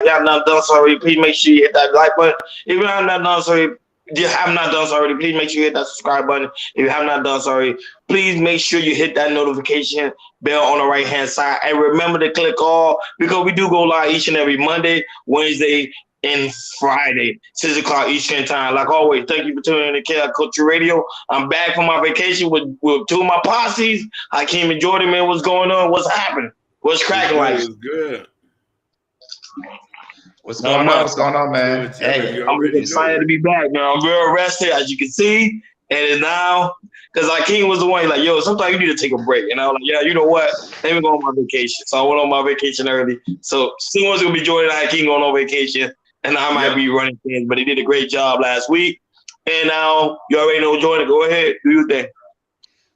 you have not done so already, please make sure you hit that like button. If you have not done so already, if you have not done so already, please make sure you hit that subscribe button. If you have not done so already, please make sure you hit that notification bell on the right hand side. And remember to click all, because we do go live each and every Monday, Wednesday, and Friday, 6 o'clock Eastern time. Like always, thank you for tuning in to Chaos Culture Radio. I'm back from my vacation with two of my posses, Hakeem and Jordan. Man, what's going on? What's happening? What's cracking like? It's good. What's going on? What's going on, man? Hey, I'm just excited to be back, man. I'm real rested, as you can see. And now, because Hakeem was the one, he's like, yo, sometimes you need to take a break. And I was like, yeah, you know what? Let me go on my vacation. So I went on my vacation early. So someone's going to be joining Hakeem going on vacation. And I might be running things, but he did a great job last week. And now, you already know Jordan. Go ahead. Do your thing.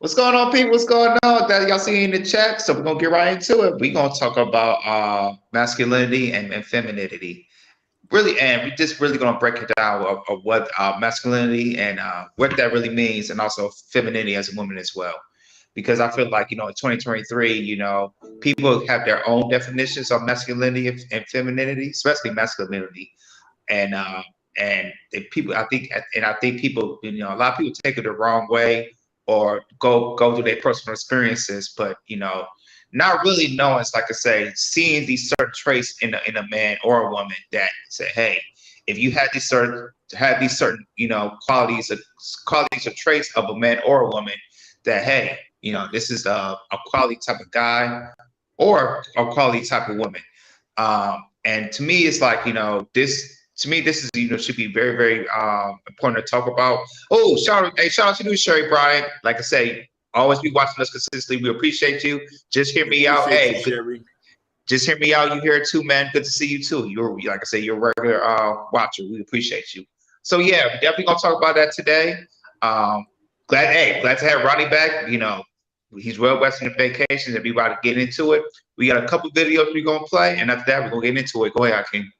What's going on, people? What's going on? That y'all see in the chat. So we're gonna get right into it. We're gonna talk about masculinity and femininity. Really, and we're just really gonna break it down of what masculinity and what that really means, and also femininity as a woman as well. Because I feel like, in 2023, people have their own definitions of masculinity and femininity, especially masculinity. And people, I think people, a lot of people take it the wrong way, or go through their personal experiences, but not really knowing, it's like I say, seeing these certain traits in a man or a woman that say, hey, if you had these certain qualities or traits of a man or a woman, that hey, this is a quality type of guy or a quality type of woman. And to me, it's like, this. To me, this is, should be very, very important to talk about. Oh, shout out to you, Sherry Bryant. Like I say, always be watching us consistently. We appreciate you. Just hear me out. Hey, just hear me out. You here too, man. Good to see you too. You're, like I say, you're a regular watcher. We appreciate you. So yeah, we're definitely gonna talk about that today. Glad to have Ronnie back. He's well rested in vacations, and we about to get into it. We got a couple videos we're gonna play, and after that, we're gonna get into it. Go ahead, Hakeem.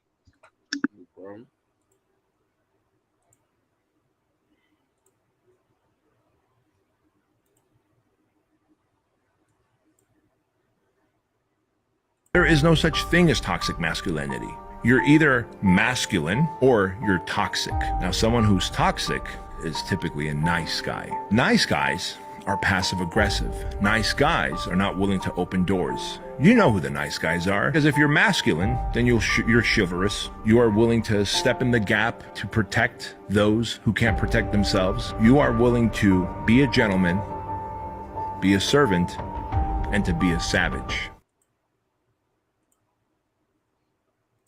There is no such thing as toxic masculinity. You're either masculine or you're toxic. Now, someone who's toxic is typically a nice guy. Nice guys are passive aggressive. Nice guys are not willing to open doors. You know who the nice guys are, because if you're masculine, then you're chivalrous. You are willing to step in the gap to protect those who can't protect themselves. You are willing to be a gentleman, be a servant, and to be a savage.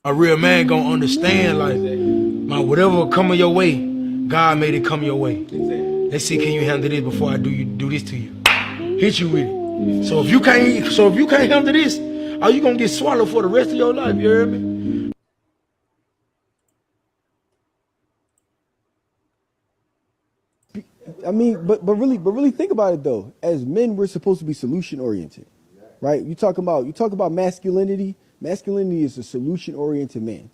A real man gonna understand, like, man, whatever coming your way, God made it come your way. Let's see, can you handle this before I do this to you? Hit you with it. So if you can't handle this, are you gonna get swallowed for the rest of your life? You heard me? I mean, but really think about it though. As men, we're supposed to be solution oriented, right? You talk about masculinity. Masculinity is a solution-oriented man.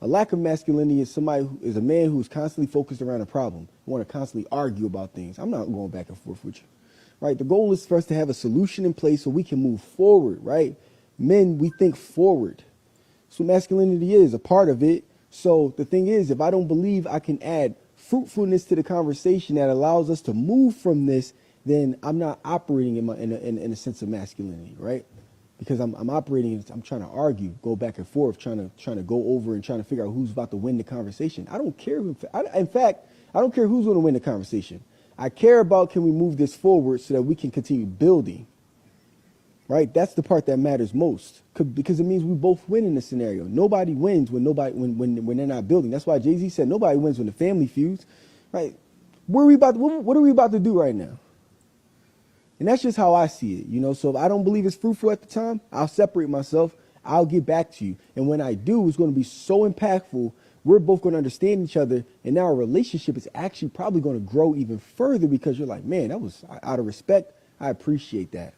A lack of masculinity is is a man who's constantly focused around a problem, want to constantly argue about things. I'm not going back and forth with you, right? The goal is for us to have a solution in place so we can move forward, right? Men, we think forward. So masculinity is a part of it. So the thing is, if I don't believe I can add fruitfulness to the conversation that allows us to move from this, then I'm not operating in a sense of masculinity, right? Because I'm operating, I'm trying to argue, go back and forth, trying to go over and trying to figure out who's about to win the conversation. I don't care. In fact, I don't care who's going to win the conversation. I care about, can we move this forward so that we can continue building, right? That's the part that matters most, because it means we both win in this scenario. Nobody wins when they're not building. That's why Jay-Z said nobody wins when the family feuds, right? What are we about to do right now? And that's just how I see it, So if I don't believe it's fruitful at the time, I'll separate myself. I'll get back to you. And when I do, it's going to be so impactful. We're both going to understand each other. And now our relationship is actually probably going to grow even further, because you're like, man, that was out of respect. I appreciate that.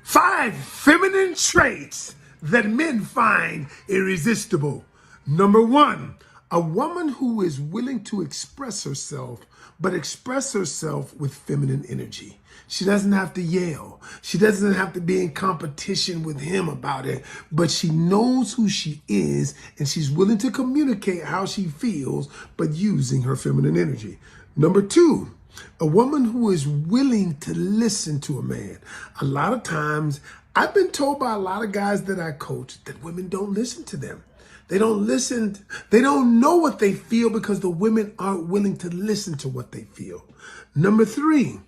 5 feminine traits that men find irresistible. Number 1, A woman who is willing to express herself, but express herself with feminine energy. She doesn't have to yell. She doesn't have to be in competition with him about it, but she knows who she is and she's willing to communicate how she feels, but using her feminine energy. Number two, a woman who is willing to listen to a man. A lot of times, I've been told by a lot of guys that I coach that women don't listen to them. They don't listen. They don't know what they feel because the women aren't willing to listen to what they feel. Number three,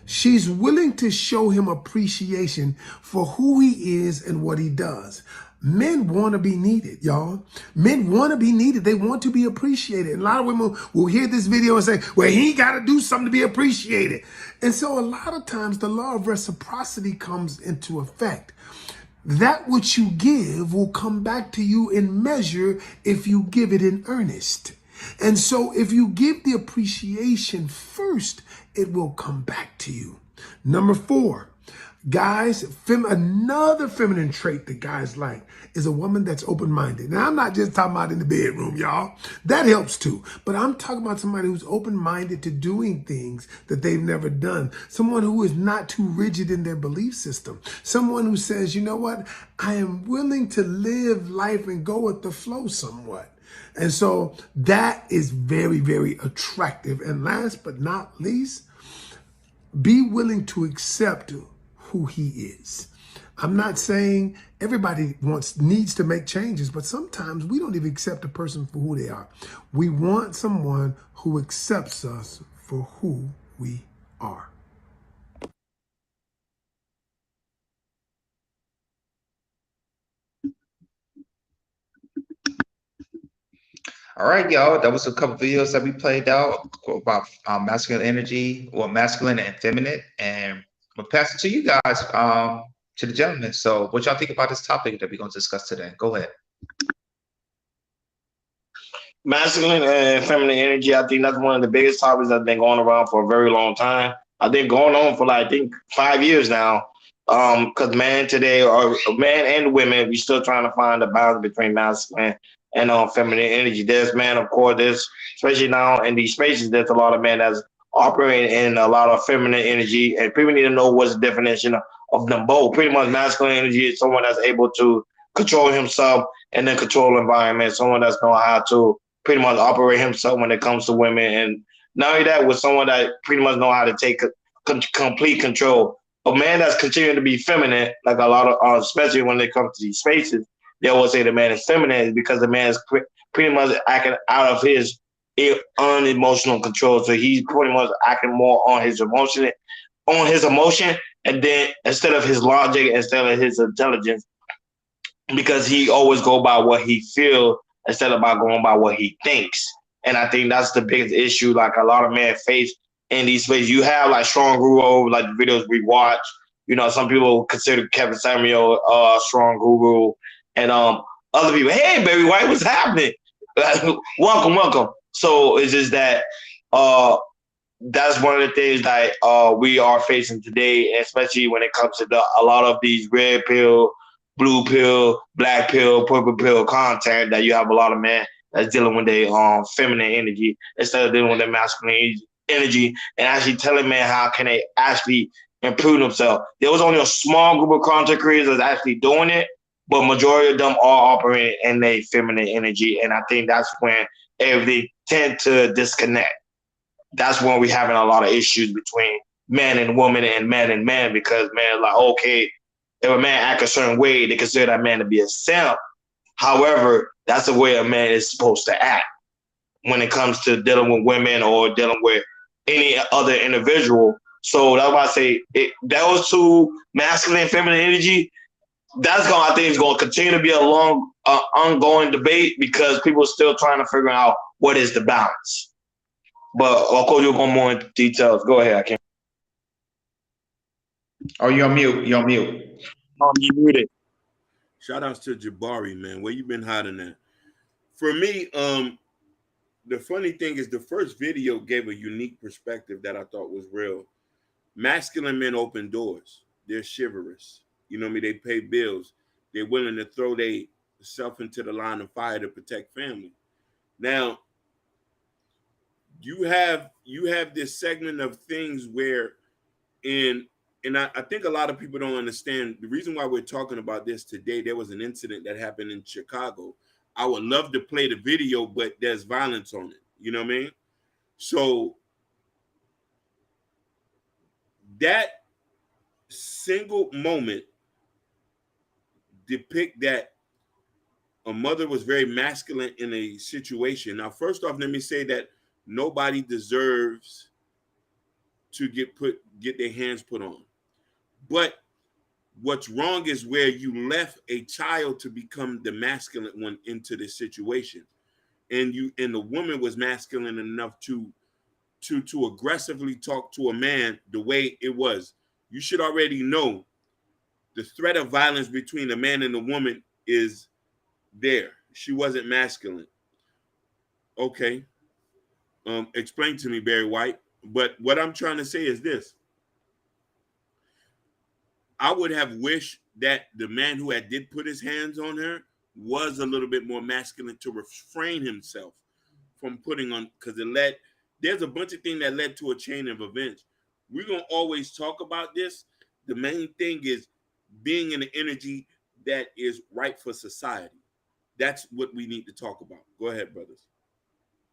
she's willing to show him appreciation for who he is and what he does. Men want to be needed, y'all. Men want to be needed. They want to be appreciated. And a lot of women will hear this video and say, well, he got to do something to be appreciated. And so a lot of times the law of reciprocity comes into effect. That which you give will come back to you in measure if you give it in earnest. And so if you give the appreciation first, it will come back to you. Number four, guys, another feminine trait that guys like is a woman that's open-minded. Now, I'm not just talking about in the bedroom, y'all. That helps too. But I'm talking about somebody who's open-minded to doing things that they've never done. Someone who is not too rigid in their belief system. Someone who says, you know what? I am willing to live life and go with the flow somewhat. And so that is very, very attractive. And last but not least, be willing to accept who he is. I'm not saying everybody needs to make changes, but sometimes we don't even accept a person for who they are. We want someone who accepts us for who we are. All right, y'all. That was a couple videos that we played out about masculine energy, or masculine and feminine. And I'm gonna pass it to you guys, to the gentlemen. So, what y'all think about this topic that we're gonna discuss today? Go ahead. Masculine and feminine energy, I think that's one of the biggest topics that's been going around for a very long time. I think going on for like, I think 5 years now. Because men today, or men and women, we still trying to find the balance between masculine and feminine energy. There's men, of course, there's, especially now in these spaces, there's a lot of men that's operating in a lot of feminine energy, and people need to know what's the definition of them both. Pretty much masculine energy is someone that's able to control himself and then control the environment, someone that's know how to pretty much operate himself when it comes to women. And not only that, with someone that pretty much know how to take complete control. A man that's continuing to be feminine, like a lot of, especially when it comes to these spaces, they always say the man is feminine because the man is pretty much acting out of his unemotional control. So he's pretty much acting more on his emotion, and then instead of his logic, instead of his intelligence, because he always go by what he feels instead of by going by what he thinks. And I think that's the biggest issue like a lot of men face in these spaces. You have like strong guru, like the videos we watch. You know, some people consider Kevin Samuel strong guru, and other people, hey baby white, what's happening? welcome. So it's just that that's one of the things that we are facing today, especially when it comes to a lot of these red pill, blue pill, black pill, purple pill content, that you have a lot of men that's dealing with their feminine energy instead of dealing with their masculine energy, and actually telling men how can they actually improve themselves. There was only a small group of content creators that's actually doing it, but majority of them are operating in their feminine energy, and I think that's when everything tend to disconnect. That's when we're having a lot of issues between man and woman and man, because man, like, okay, if a man act a certain way, they consider that man to be a simp. However, that's the way a man is supposed to act when it comes to dealing with women or dealing with any other individual. So that's why I say those two, masculine and feminine energy, I think it's going to continue to be a long, ongoing debate, because people are still trying to figure out what is the balance. But of course, you'll go more into details. Go ahead, I can't. Oh, you're on mute. You're on mute. You muted. Shout outs to Jabari, man. Where you been hiding at? For me, the funny thing is the first video gave a unique perspective that I thought was real. Masculine men open doors. They're chivalrous. You know what I mean? They pay bills. They're willing to throw themselves into the line of fire to protect family. Now, you have this segment of things where I think a lot of people don't understand the reason why we're talking about this today. There was an incident that happened in Chicago. I would love to play the video, but there's violence on it. You know what I mean? So that single moment depict that a mother was very masculine in a situation. Now, first off, let me say that nobody deserves to get their hands put on. But what's wrong is where you left a child to become the masculine one into this situation. And the woman was masculine enough to aggressively talk to a man the way it was. You should already know the threat of violence between a man and a woman is there. She wasn't masculine. Okay. Explain to me, Barry White. But what I'm trying to say is this. I would have wished that the man who did put his hands on her was a little bit more masculine to refrain himself from putting on, because there's a bunch of things that led to a chain of events. We're going to always talk about this. The main thing is being in the energy that is right for society. That's what we need to talk about. Go ahead, brothers.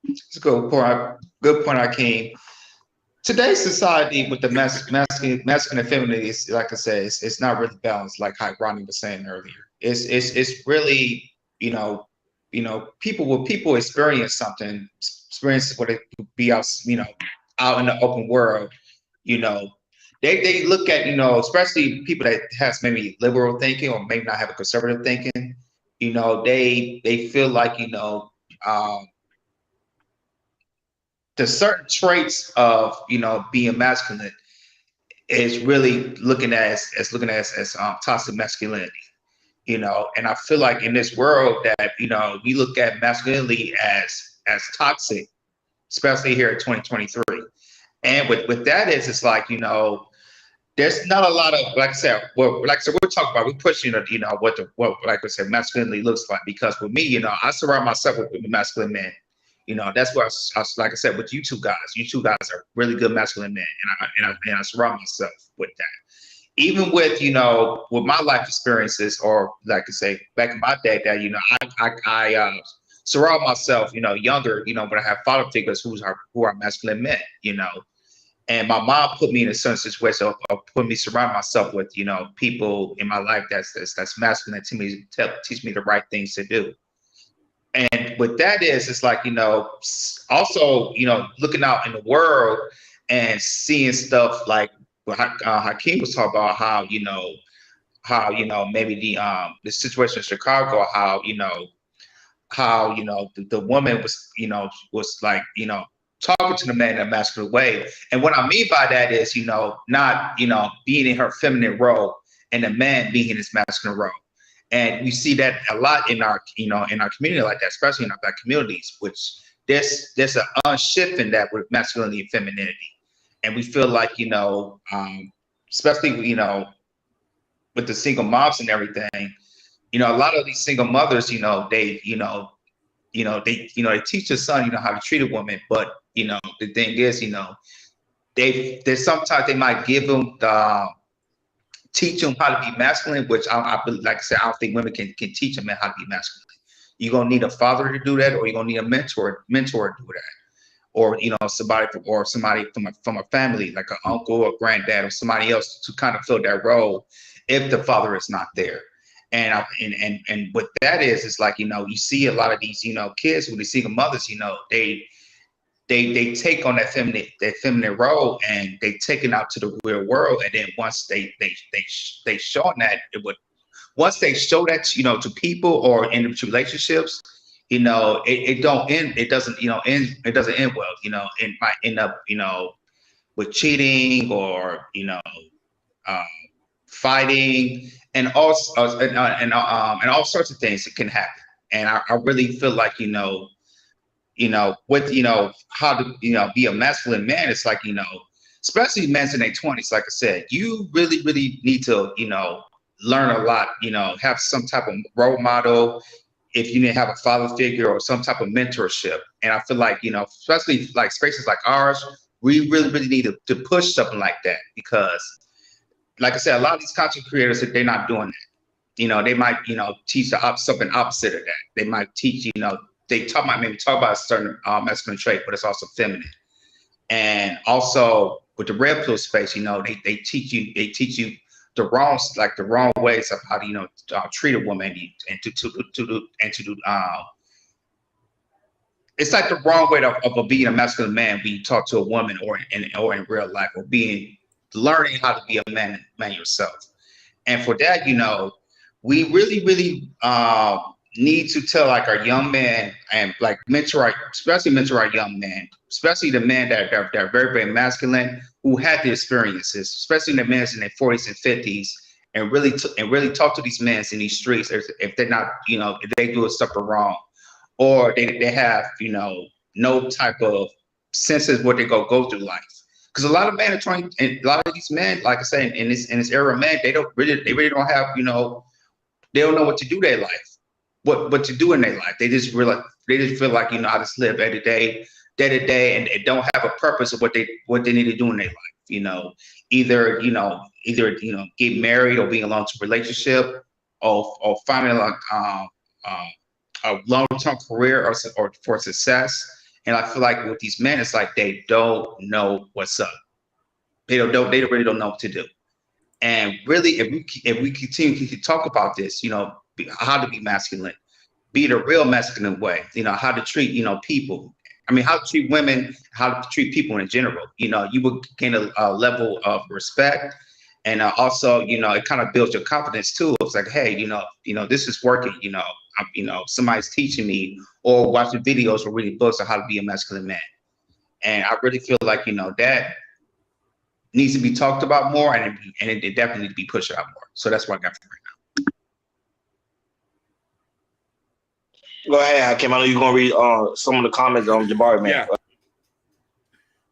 It's a good point. Good point, Akeem. Today's society with the masculine and feminine is, like I said, it's not really balanced, like how Ronnie was saying earlier. It's really, people experience something, experience what it would be out, out in the open world, they look at, especially people that has maybe liberal thinking or maybe not have a conservative thinking, they feel like, the certain traits of being masculine is really looking at as toxic masculinity, and I feel like in this world that we look at masculinity as toxic, especially here in 2023. And with that is, it's like, there's not a lot of, like I said, we're talking about, we're pushing, what like I said, masculinity looks like, because with me, I surround myself with masculine men. That's where like I said, with you two guys are really good masculine men, and I surround myself with that. Even with with my life experiences, or like I say, back in my day, that I surround myself, younger, when I have father figures who are masculine men, and my mom put me in a certain situation, or put me surround myself with people in my life that's masculine, to me, teach me the right things to do. And what that is, it's like, also, looking out in the world and seeing stuff like what Hakeem was talking about, how, maybe the situation in Chicago, how, the woman was like, talking to the man in a masculine way. And what I mean by that is, not, being in her feminine role and the man being in his masculine role. And we see that a lot in our, in our community like that, especially in our Black communities, which there's an unshift in that with masculinity and femininity. And we feel like, especially, with the single moms and everything, a lot of these single mothers, they teach their son, how to treat a woman. But, the thing is, there's sometimes they might give them teach them how to be masculine, which I like I said, I don't think women can teach a man how to be masculine. You're gonna need a father to do that, or you're gonna need a mentor to do that, or somebody from a family, like an uncle or granddad or somebody else, to kind of fill that role if the father is not there. And what that is, it's like, you see a lot of these kids with these single mothers, they take on that feminine role, and they take it out to the real world. And then once they show that, once they show that to people or in relationships, it don't end. It doesn't end. It doesn't end well. It might end up with cheating, or fighting, and all sorts of things that can happen. And I really feel like with how to be a masculine man, it's like especially men in their 20s, like I said, you really need to learn a lot, have some type of role model, if you didn't have a father figure or some type of mentorship. And I feel like, especially like spaces like ours, we really need to push something like that, because like I said, a lot of these content creators, they're not doing that. They might, teach something opposite of that. They might teach, they maybe talk about a certain masculine trait, but it's also feminine. And also with the red pill space, they teach you the wrong ways of how to, treat a woman and to do it's like the wrong way of being a masculine man when you talk to a woman or in real life, or learning how to be a man yourself. And for that, we really need to tell like our young men, and like especially mentor our young men, especially the men that are very, very masculine, who had the experiences, especially the men in their 40s and 50s, and really talk to these men in these streets if they're not, if they do something wrong, or they have, no type of senses what they go through life. Because a lot of men are trying, and a lot of these men, like I say, in this era, man, they really don't have, they don't know what to do their life, what to do in their life. They just feel like, I just live day to day, and they don't have a purpose of what they need to do in their life. Either get married, or being a long-term relationship, or finding like a long-term career or for success. And I feel like with these men, it's like they don't know what's up. They really don't know what to do. And really, if we continue to talk about this, how to be masculine, be it a real masculine way, how to treat, people. I mean, how to treat women, how to treat people in general. You will gain a level of respect. And also, it kind of builds your confidence too. It's like, hey, this is working. Somebody's teaching me, or watching videos or reading books on how to be a masculine man. And I really feel like, that needs to be talked about more, and it definitely needs to be pushed out more. So that's what I got for right now. Go ahead, Hakim. I know you're gonna read some of the comments on Jabari, man. Yeah.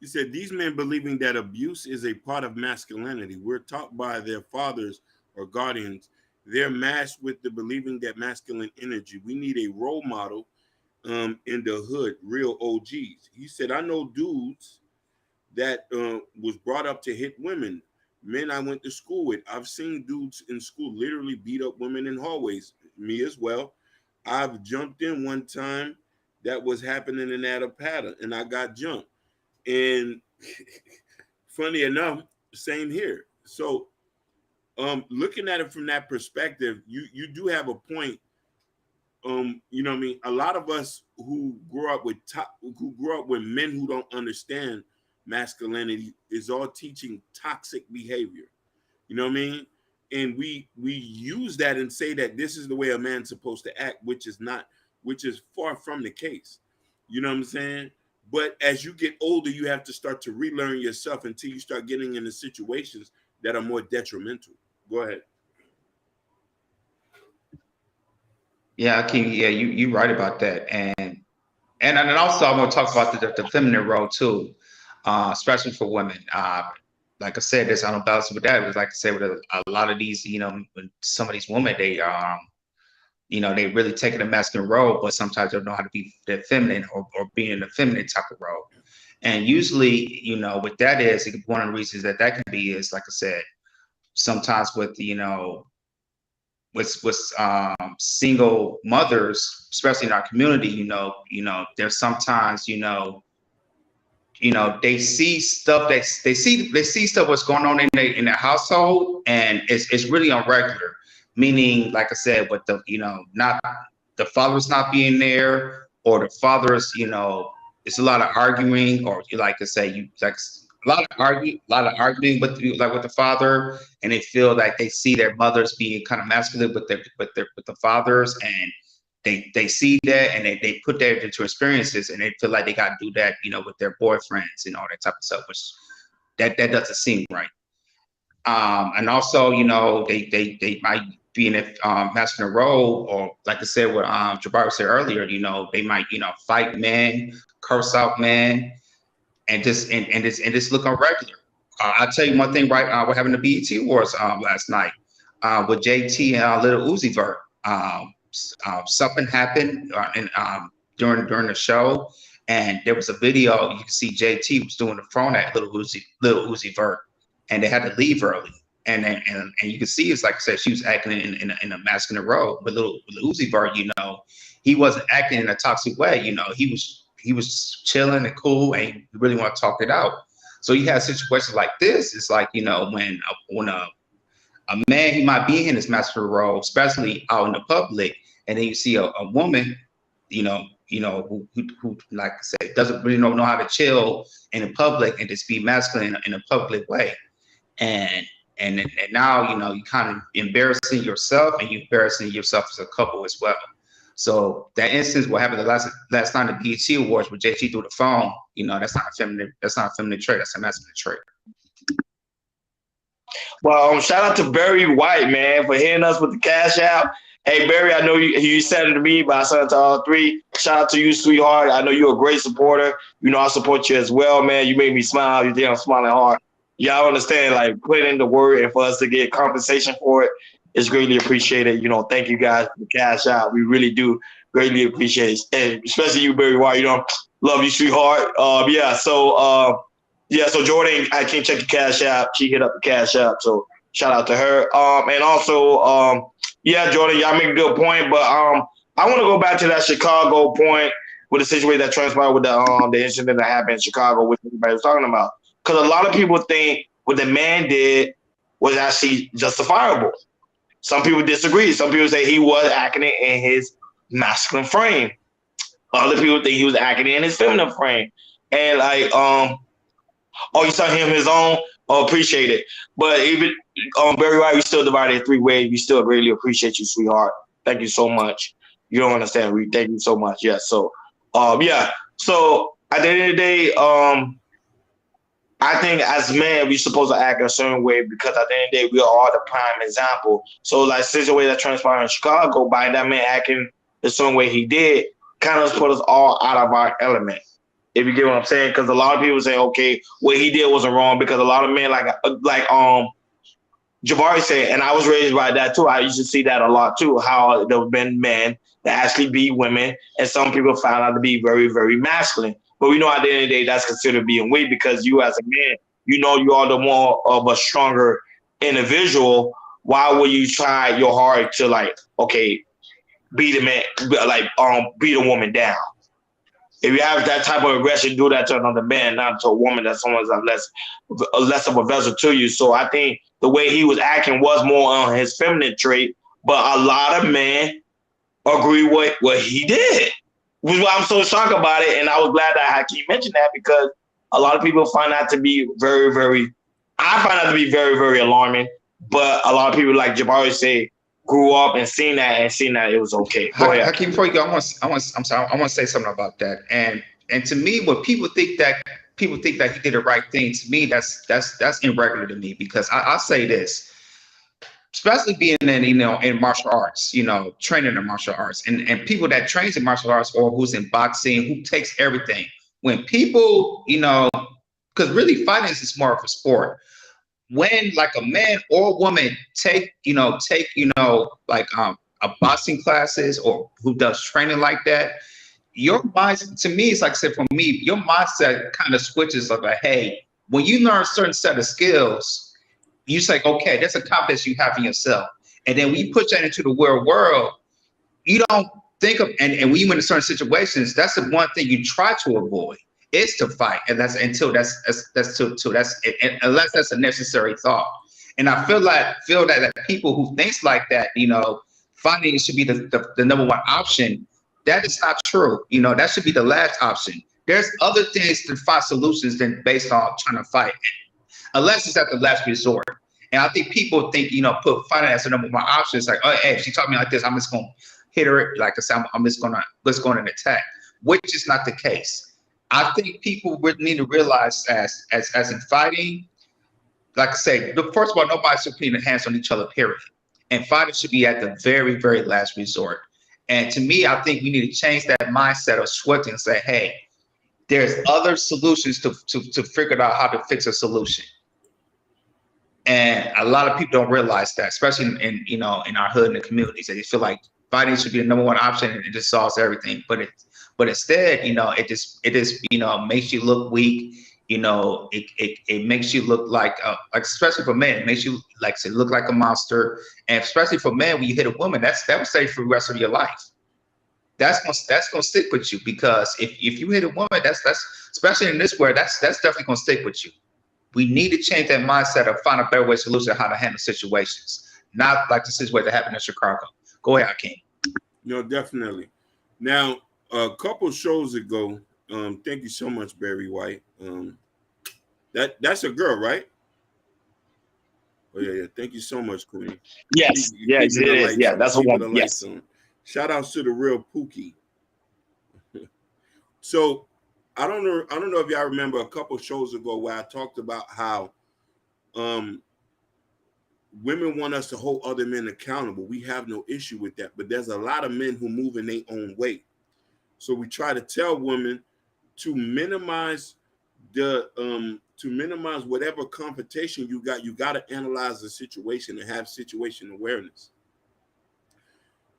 He said, these men believing that abuse is a part of masculinity. We're taught by their fathers or guardians. They're masked with the believing that masculine energy. We need a role model in the hood, real OGs. He said, I know dudes that was brought up to hit women, men I went to school with. I've seen dudes in school literally beat up women in hallways, me as well. I've jumped in one time that was happening in Adapata, and I got jumped. And funny enough, same here. So looking at it from that perspective, you do have a point. You know what I mean? A lot of us who grew up with men who don't understand masculinity is all teaching toxic behavior. You know what I mean? And we use that and say that this is the way a man's supposed to act, which is far from the case. You know what I'm saying? But as you get older, you have to start to relearn yourself until you start getting into situations that are more detrimental. Go ahead. Yeah, King. Yeah, you right about that. And also I'm going to talk about the feminine role too, especially for women. Like I said, there's unbalance with that. But like I said, with a lot of these, when some of these women, they they really taking a masculine role, but sometimes they don't know how to be the feminine or be in the feminine type of role. And usually, what that is, one of the reasons that can be is, like I said, sometimes with, with single mothers, especially in our community, there's sometimes, they see stuff they see stuff what's going on in their household, and it's really on regular. Meaning, like I said, with the not the father's not being there, or the father's it's a lot of arguing, or you like to say a lot of arguing with the father, and they feel like they see their mothers being kind of masculine with the fathers, and they see that, and they put that into experiences, and they feel like they got to do that with their boyfriends and all that type of stuff, which that doesn't seem right. And also, they might be in a masculine role, or like I said, what Jabari said earlier, they might, fight men, curse out men, and just look on regular. I'll tell you one thing, right? We're having the BET Awards last night with JT and Little Uzi Vert. something happened during the show, and there was a video. You can see JT was doing the phone at Little Uzi Vert, and they had to leave early. And you can see, it's like I said, she was acting in a masculine role. But Little Uzi Vert, you know, he wasn't acting in a toxic way. You know, he was chilling and cool, and he really want to talk it out. So you have situations like this. It's like, you know, when a man, he might be in his masculine role, especially out in the public, and then you see a woman, you know, who like I said, doesn't really know how to chill in the public and just be masculine in a public way. And now, you know, you kind of embarrassing yourself, and you embarrassing yourself as a couple as well. So that instance, what happened the last night at the BET Awards with JT through the phone, you know, that's not a feminine trait. That's a masculine trait. Well, shout out to Barry White, man, for hitting us with the cash out. Hey, Barry, I know you sent it to me, but I sent it to all three. Shout out to you, sweetheart. I know you're a great supporter. You know, I support you as well, man. You made me smile. You think I'm smiling hard. Y'all understand, like, putting in the work and for us to get compensation for it is greatly appreciated. You know, thank you guys for the cash out. We really do greatly appreciate it. And especially you, Barry White. You know, love you, sweetheart. So Jordan, I can't check the cash app. She hit up the cash app, so shout out to her. And also, Jordan, y'all make a good point, but I want to go back to that Chicago point with the situation that transpired with the incident that happened in Chicago, which everybody was talking about. Because a lot of people think what the man did was actually justifiable. Some people disagree. Some people say he was acting in his masculine frame. Other people think he was acting in his feminine frame. And like, you saw him his own. Oh, appreciate it. But even Barry White, we still divided in three ways. We still greatly appreciate you, sweetheart. Thank you so much. You don't understand. We thank you so much. Yes. So, So at the end of the day, I think as men, we're supposed to act a certain way because at the end of the day, we are the prime example. So, like, since the way that transpired in Chicago, by that man acting the certain way he did, kind of put us all out of our element. If you get what I'm saying, because a lot of people say, okay, what he did wasn't wrong, because a lot of men, like Jabari said, and I was raised by that too. I used to see that a lot too, how there have been men that actually beat women, and some people found out to be very, very masculine. But we know at the end of the day, that's considered being weak, because you as a man, you know you are the more of a stronger individual. Why would you try your hard to, like, okay, beat a man, like beat a woman down? If you have that type of aggression, do that to another man, not to a woman that someone's less of a vessel to you. So I think the way he was acting was more on his feminine trait, but a lot of men agree with what he did. Which is why I'm so shocked about it, and I was glad that Hakeem mentioned that, because a lot of people find that to be very, very, I find that to be very, very alarming. But a lot of people, like Jabari say, grew up and seen that it was okay. Go ahead. Hakeem, before you go, I want to say something about that. And to me, when people think that he did the right thing, to me, that's irregular to me, because I say this, especially being in martial arts, training in martial arts, and people that trains in martial arts, or who's in boxing, who takes everything. When people, because really fighting is more of a sport. When like a man or woman take like a boxing classes, or who does training like that, your mind, to me, it's like I said, for me, your mindset kind of switches like, hey, when you learn a certain set of skills, you say, okay, that's a confidence you have in yourself. And then when you put that into the real world, you don't think of, and when you in certain situations, that's the one thing you try to avoid, is to fight. And that's until that's unless that's a necessary thought. And I feel that people who thinks like that, fighting should be the number one option. That is not true. That should be the last option. There's other things to find solutions than based on trying to fight, unless it's at the last resort. And I think people think, put fighting as the number one option. It's like, oh, hey, if she taught me like this, I'm just going to hit her. Like I said, I'm just going to attack, which is not the case. I think people need to realize as in fighting, like I say, first of all, nobody should put their hands on each other, period. And fighting should be at the very, very last resort. And to me, I think we need to change that mindset of switching and say, hey, there's other solutions to figure out how to fix a solution. And a lot of people don't realize that, especially in our hood and the communities. They feel like fighting should be the number one option, and it just solves everything. But instead, it just makes you look weak. It makes you look like especially for men, it makes you like say look like a monster. And especially for men, when you hit a woman, that will stay for the rest of your life. That's gonna stick with you, because if you hit a woman, that's especially in this world, that's definitely gonna stick with you. We need to change that mindset of find a better way solution of how to handle situations, not like the situation that happened in Chicago. Go ahead, Hakeem. No, definitely. Now, a couple shows ago, thank you so much, Barry White. That's a girl, right? Oh yeah. Thank you so much, Queen. Yes, yes, it is. Yeah, that's a Keeping woman. the lights Yes. on. Shout outs to the real Pookie. So I don't know if y'all remember a couple shows ago where I talked about how women want us to hold other men accountable. We have no issue with that, but there's a lot of men who move in their own way. So we try to tell women to minimize whatever confrontation you got. You got to analyze the situation and have situation awareness.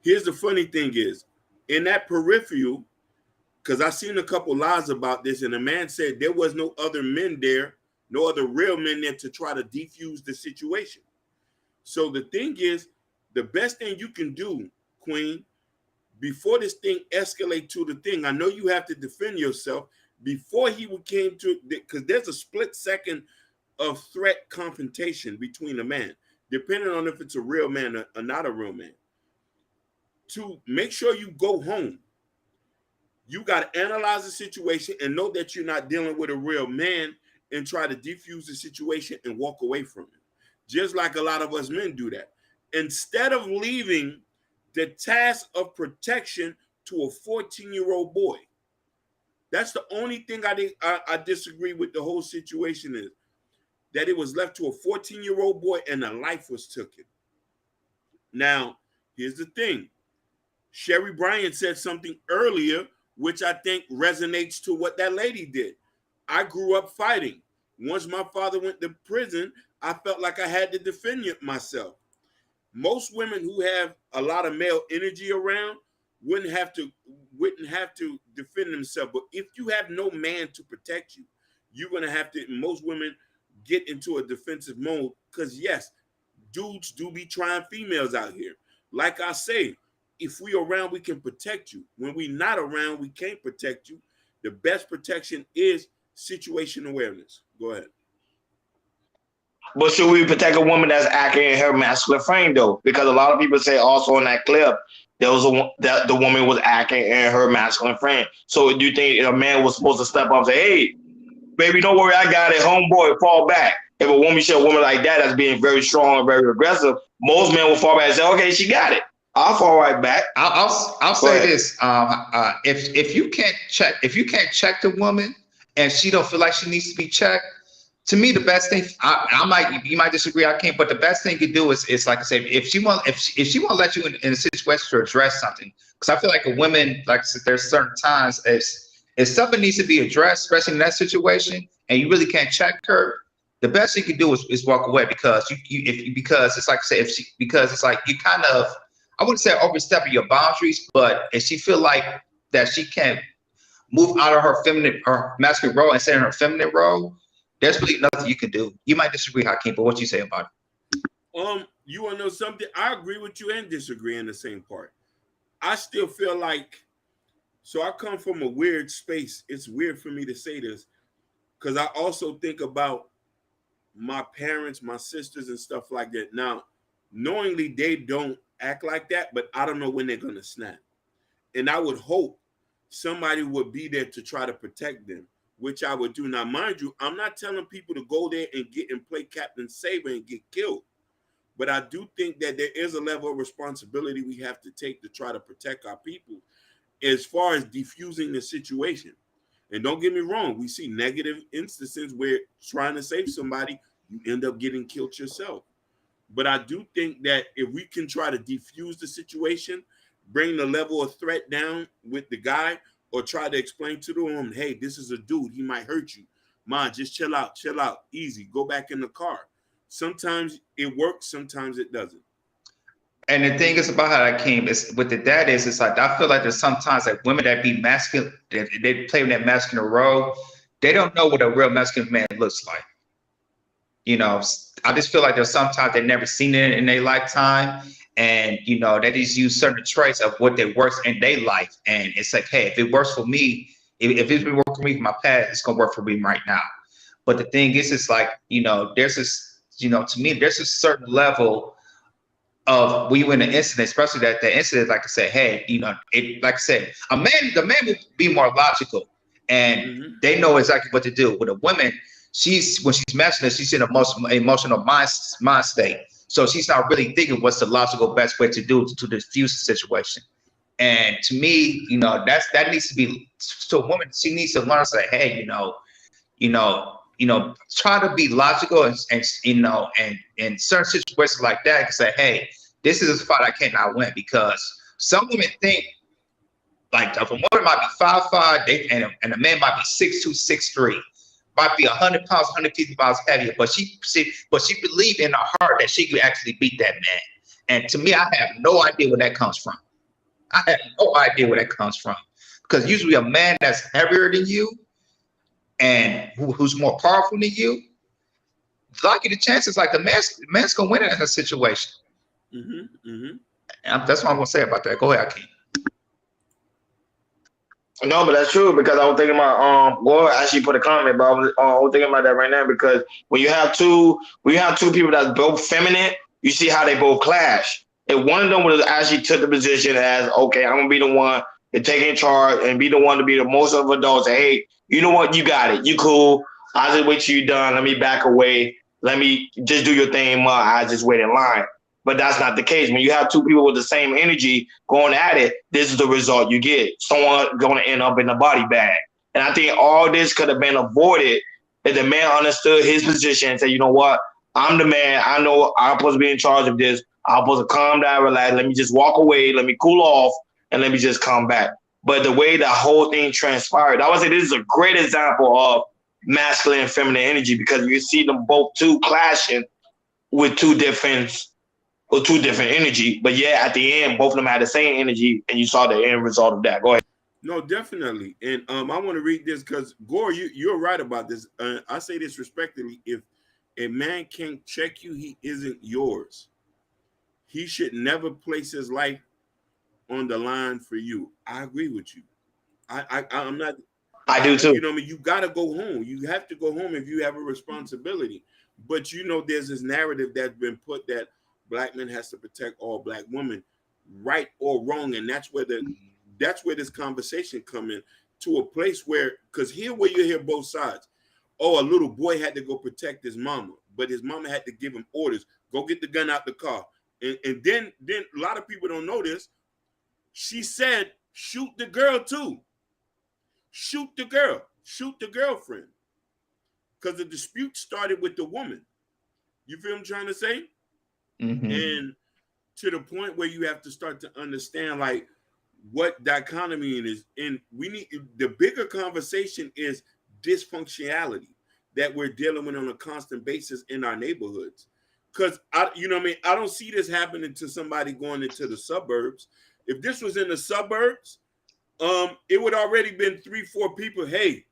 Here's the funny thing is, in that peripheral, because I seen a couple lies about this, and a man said there was no other men there, no other real men there to try to defuse the situation. So the thing is, the best thing you can do, Queen, before this thing escalate to the thing, I know you have to defend yourself. Before he came to, because there's a split second of threat confrontation between a man, depending on if it's a real man or not a real man. To make sure you go home, you got to analyze the situation and know that you're not dealing with a real man, and try to defuse the situation and walk away from it. Just like a lot of us men do that. Instead of leaving the task of protection to a 14-year-old boy. That's the only thing I disagree with the whole situation, is that it was left to a 14-year-old boy and a life was taken. Now, here's the thing. Sherry Bryant said something earlier, which I think resonates to what that lady did. I grew up fighting. Once my father went to prison, I felt like I had to defend myself. Most women who have a lot of male energy around wouldn't have to defend themselves. But if you have no man to protect you, you're gonna have to. Most women get into a defensive mode, because yes, dudes do be trying females out here. Like I say, if we around, we can protect you. When we not around, we can't protect you. The best protection is situation awareness. Go ahead. But should we protect a woman that's acting in her masculine frame though? Because a lot of people say also in that clip there was that the woman was acting in her masculine frame. So do you think a man was supposed to step up and say, "Hey, baby, don't worry, I got it, homeboy, fall back"? If a woman show a woman like that that's being very strong and very aggressive, most men will fall back and say, "Okay, she got it. I'll fall right back." I'll say this: if you can't check the woman and she don't feel like she needs to be checked, to me the best thing, you might disagree, I can't, but the best thing you do is like I said, if she want to let you in a situation to address something, because I feel like a woman, like I said, there's certain times if something needs to be addressed, especially in that situation, and you really can't check her, the best thing you can do is walk away, because because it's like I say, because it's like you kind of, I wouldn't say overstepping your boundaries, but if she feel like that she can't move out of her feminine or masculine role and stay in her feminine role, there's really nothing you can do. You might disagree, Hakeem, but what you say about it? You want to know something? I agree with you and disagree in the same part. I still feel like, so I come from a weird space. It's weird for me to say this, because I also think about my parents, my sisters, and stuff like that. Now, knowingly they don't act like that, but I don't know when they're gonna snap. And I would hope somebody would be there to try to protect them, which I would do. Now, mind you, I'm not telling people to go there and play Captain Saber and get killed. But I do think that there is a level of responsibility we have to take to try to protect our people as far as defusing the situation. And don't get me wrong, we see negative instances where trying to save somebody, you end up getting killed yourself. But I do think that if we can try to defuse the situation, bring the level of threat down with the guy, or try to explain to the woman, hey, this is a dude, he might hurt you. Man, just chill out, easy, go back in the car. Sometimes it works, sometimes it doesn't. And the thing is about how that came is with that is it's like I feel like there's sometimes like women that be masculine, they play that masculine role. They don't know what a real masculine man looks like. You know, I just feel like there's sometimes they've never seen it in their lifetime, and you know, they just use certain traits of what they works in their life, and it's like, hey, if it works for me, if it's been working for me in my past, it's gonna work for me right now. But the thing is, it's like, you know, there's this, you know, to me, there's a certain level of when you in an incident, especially that the incident, like I said, hey, you know, it, like I said, the man will be more logical, and they know exactly what to do. With a woman, when she's masculine, she's in an emotional mind state, so she's not really thinking what's the logical best way to do to diffuse the situation. And to me, you know, that needs to be, so a woman, she needs to learn to say, hey, try to be logical, and you know, and in certain situations like that, you can say, hey, this is a fight I cannot win, because some women think like if a woman might be 5'5", and a man might be 6'2", 6'3", might be 100 pounds, 150 pounds heavier, but she believe in her heart that she could actually beat that man. And to me, I have no idea where that comes from. I have no idea where that comes from, because usually a man that's heavier than you and who's more powerful than you, lucky the chances like the man's gonna win in that situation. That's what I'm gonna say about that. Go ahead, Akeem. No, but that's true, because I was thinking about Laura actually put a comment, but I was thinking about that right now, because when you have two people that's both feminine, you see how they both clash. And one of them was actually took the position as, okay, I'm gonna be the one to take in charge and be the one to be the most of adults. Say, hey, you know what, you got it, you cool. I'll just wait till you're done. Let me back away. Let me just do your thing. I just wait in line. But that's not the case. When you have two people with the same energy going at it, this is the result you get. Someone going to end up in the body bag. And I think all this could have been avoided if the man understood his position and said, you know what, I'm the man. I know I'm supposed to be in charge of this. I'm supposed to calm down, relax. Let me just walk away. Let me cool off, and let me just come back. But the way the whole thing transpired, I would say this is a great example of masculine and feminine energy, because you see them both two clashing with two different energy, but yeah, at the end, both of them had the same energy, and you saw the end result of that. Go ahead. No, definitely, and I want to read this because Gore, you're right about this. I say this respectfully: if a man can't check you, he isn't yours. He should never place his life on the line for you. I agree with you. I'm not. I do too. You know, I mean, you got to go home. You have to go home if you have a responsibility. But you know, there's this narrative that's been put that black men has to protect all black women, right or wrong, and that's where this conversation come in to a place where, because here where you hear both sides. Oh, a little boy had to go protect his mama, but his mama had to give him orders. Go get the gun out the car, and then a lot of people don't know this. She said, shoot the girl too. Shoot the girl. Shoot the girlfriend. Because the dispute started with the woman. You feel what I'm trying to say? And to the point where you have to start to understand like what dichotomy it is. And we need, the bigger conversation is dysfunctionality that we're dealing with on a constant basis in our neighborhoods. Because I don't see this happening to somebody going into the suburbs. If this was in the suburbs, it would already been 3-4 people. Hey,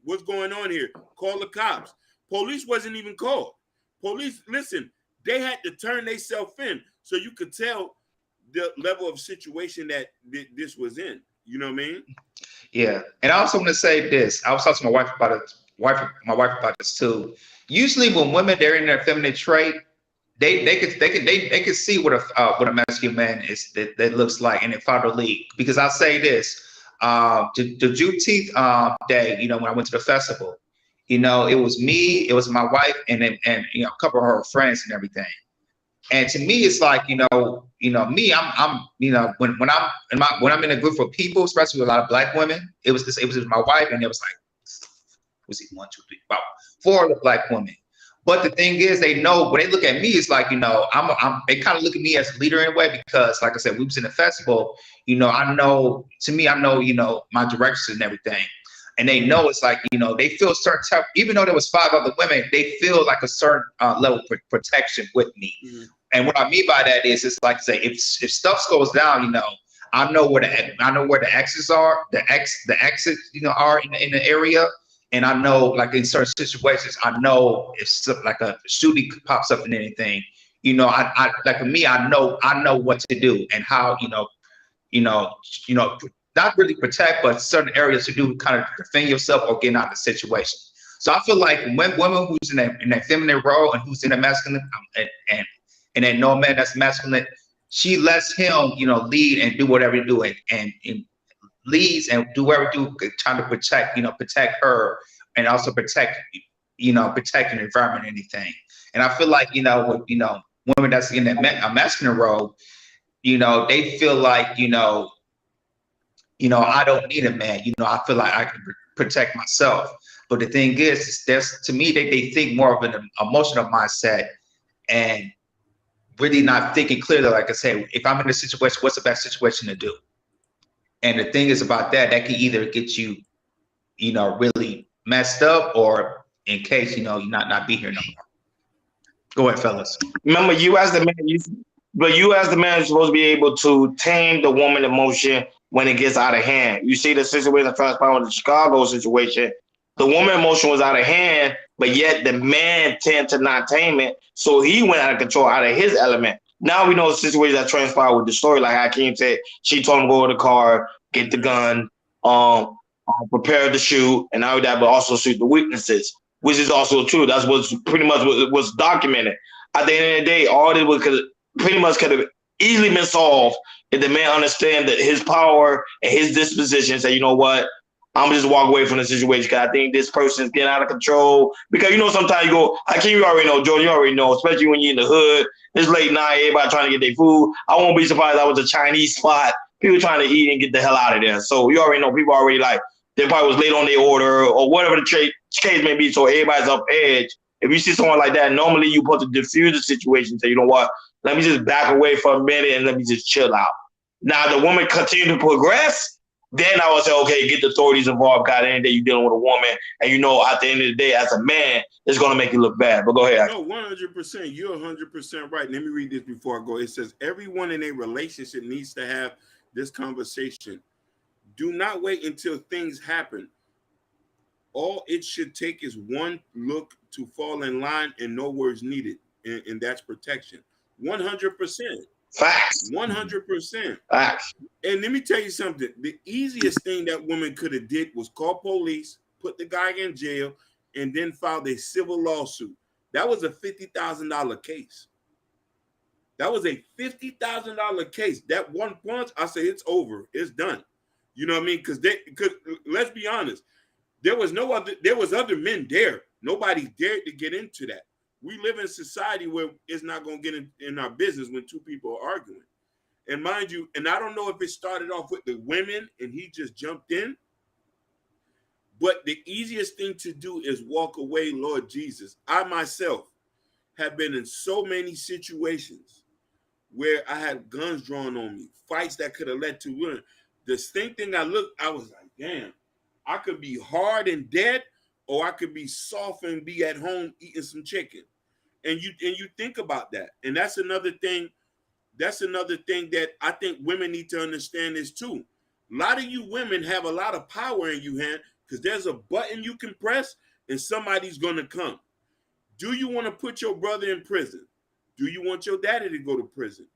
what's going on here? Call the cops. Police wasn't even called. Police, listen, they had to turn themselves in so you could tell the level of situation that this was in. You know what I mean? Yeah, and I also want to say this. I was talking to my wife about it. My wife about this too. Usually, when women they're in their feminine trait, they could see what a masculine man is that looks like, and they follow the lead. Because I'll say this: the Juneteenth day, you know, when I went to the festival, you know, it was me, it was my wife, and you know, a couple of her friends and everything. And to me, it's like, me, I'm you know, when I'm in a group of people, especially with a lot of black women, it was my wife, and it was like, was it 1, 2, 3, about 4 of the black women. But the thing is, they know when they look at me, it's like, you know, they kind of look at me as a leader in a way, because like I said, we was in the festival, you know, I know, you know, my directions and everything. And they know it's like, you know, they feel certain type, even though there was 5 other women, they feel like a certain level of protection with me. And what I mean by that is, it's like I say, if stuff goes down, you know, I know where the exits are, the exits, you know, are in the area, and I know, like in certain situations, I know if like a shooting pops up in anything, you know, I like for me, I know what to do and how, you know, not really protect, but certain areas to do kind of defend yourself or get out of the situation. So I feel like when women who's in that feminine role and who's in a masculine and then no man that's masculine, she lets him, you know, lead and do whatever he do and leads and do whatever he do, trying to protect her and also protect the environment and anything. And I feel like, with, women that's in that masculine role, they feel like, I don't need a man. I feel like I can protect myself. But the thing is there's, to me, they think more of an emotional mindset and really not thinking clearly. Like I said, if I'm in a situation, what's the best situation to do? And the thing is about that can either get you, really messed up, or in case, you not be here no more. Go ahead, fellas. Remember, you as the man, you as the man are supposed to be able to tame the woman emotion when it gets out of hand. You see the situation that transpired with the Chicago situation. The woman emotion was out of hand, but yet the man tend to not tame it. So he went out of control, out of his element. Now we know the situation that transpired with the story. Like Hakeem said, she told him to go to the car, get the gun, prepare to shoot, and now that, but also shoot the weaknesses, which is also true. That's what's pretty much what was documented. At the end of the day, all this could have easily been solved if the man understand that his power and his disposition. Say, you know what, I'm just walk away from the situation because I think this person's getting out of control. Because sometimes you go, you already know, Jordan, you already know, especially when you're in the hood, it's late night, everybody trying to get their food. I won't be surprised if I was a Chinese spot, people trying to eat and get the hell out of there. So you already know, people already like, they probably was late on their order or whatever the case may be. So everybody's up edge. If you see someone like that, normally you're supposed to diffuse the situation. Say, you know what, let me just back away for a minute and let me just chill out. Now the woman continue to progress, then I would say, okay, get the authorities involved. God, any day you're dealing with a woman, and at the end of the day, as a man, it's going to make you look bad. But go ahead. No, 100%. You're 100% right. Let me read this before I go. It says, everyone in a relationship needs to have this conversation. Do not wait until things happen. All it should take is one look to fall in line and no words needed. And that's protection. 100%. Facts. 100%. Facts. And let me tell you something. The easiest thing that woman could have did was call police, put the guy in jail, and then filed a civil lawsuit. That was a $50,000 case. That was a $50,000 case. That one punch, I say it's over. It's done. You know what I mean? Because let's be honest, there was other men there. Nobody dared to get into that. We live in a society where it's not going to get in our business when two people are arguing. And mind you, and I don't know if it started off with the women and he just jumped in, but the easiest thing to do is walk away, Lord Jesus. I myself have been in so many situations where I had guns drawn on me, fights that could have led to ruin. The same thing I was like, damn, I could be hard and dead, or I could be soft and be at home eating some chicken. And you think about that. And that's another thing. That's another thing that I think women need to understand is too. A lot of you women have a lot of power in your hand because there's a button you can press and somebody's going to come. Do you want to put your brother in prison? Do you want your daddy to go to prison?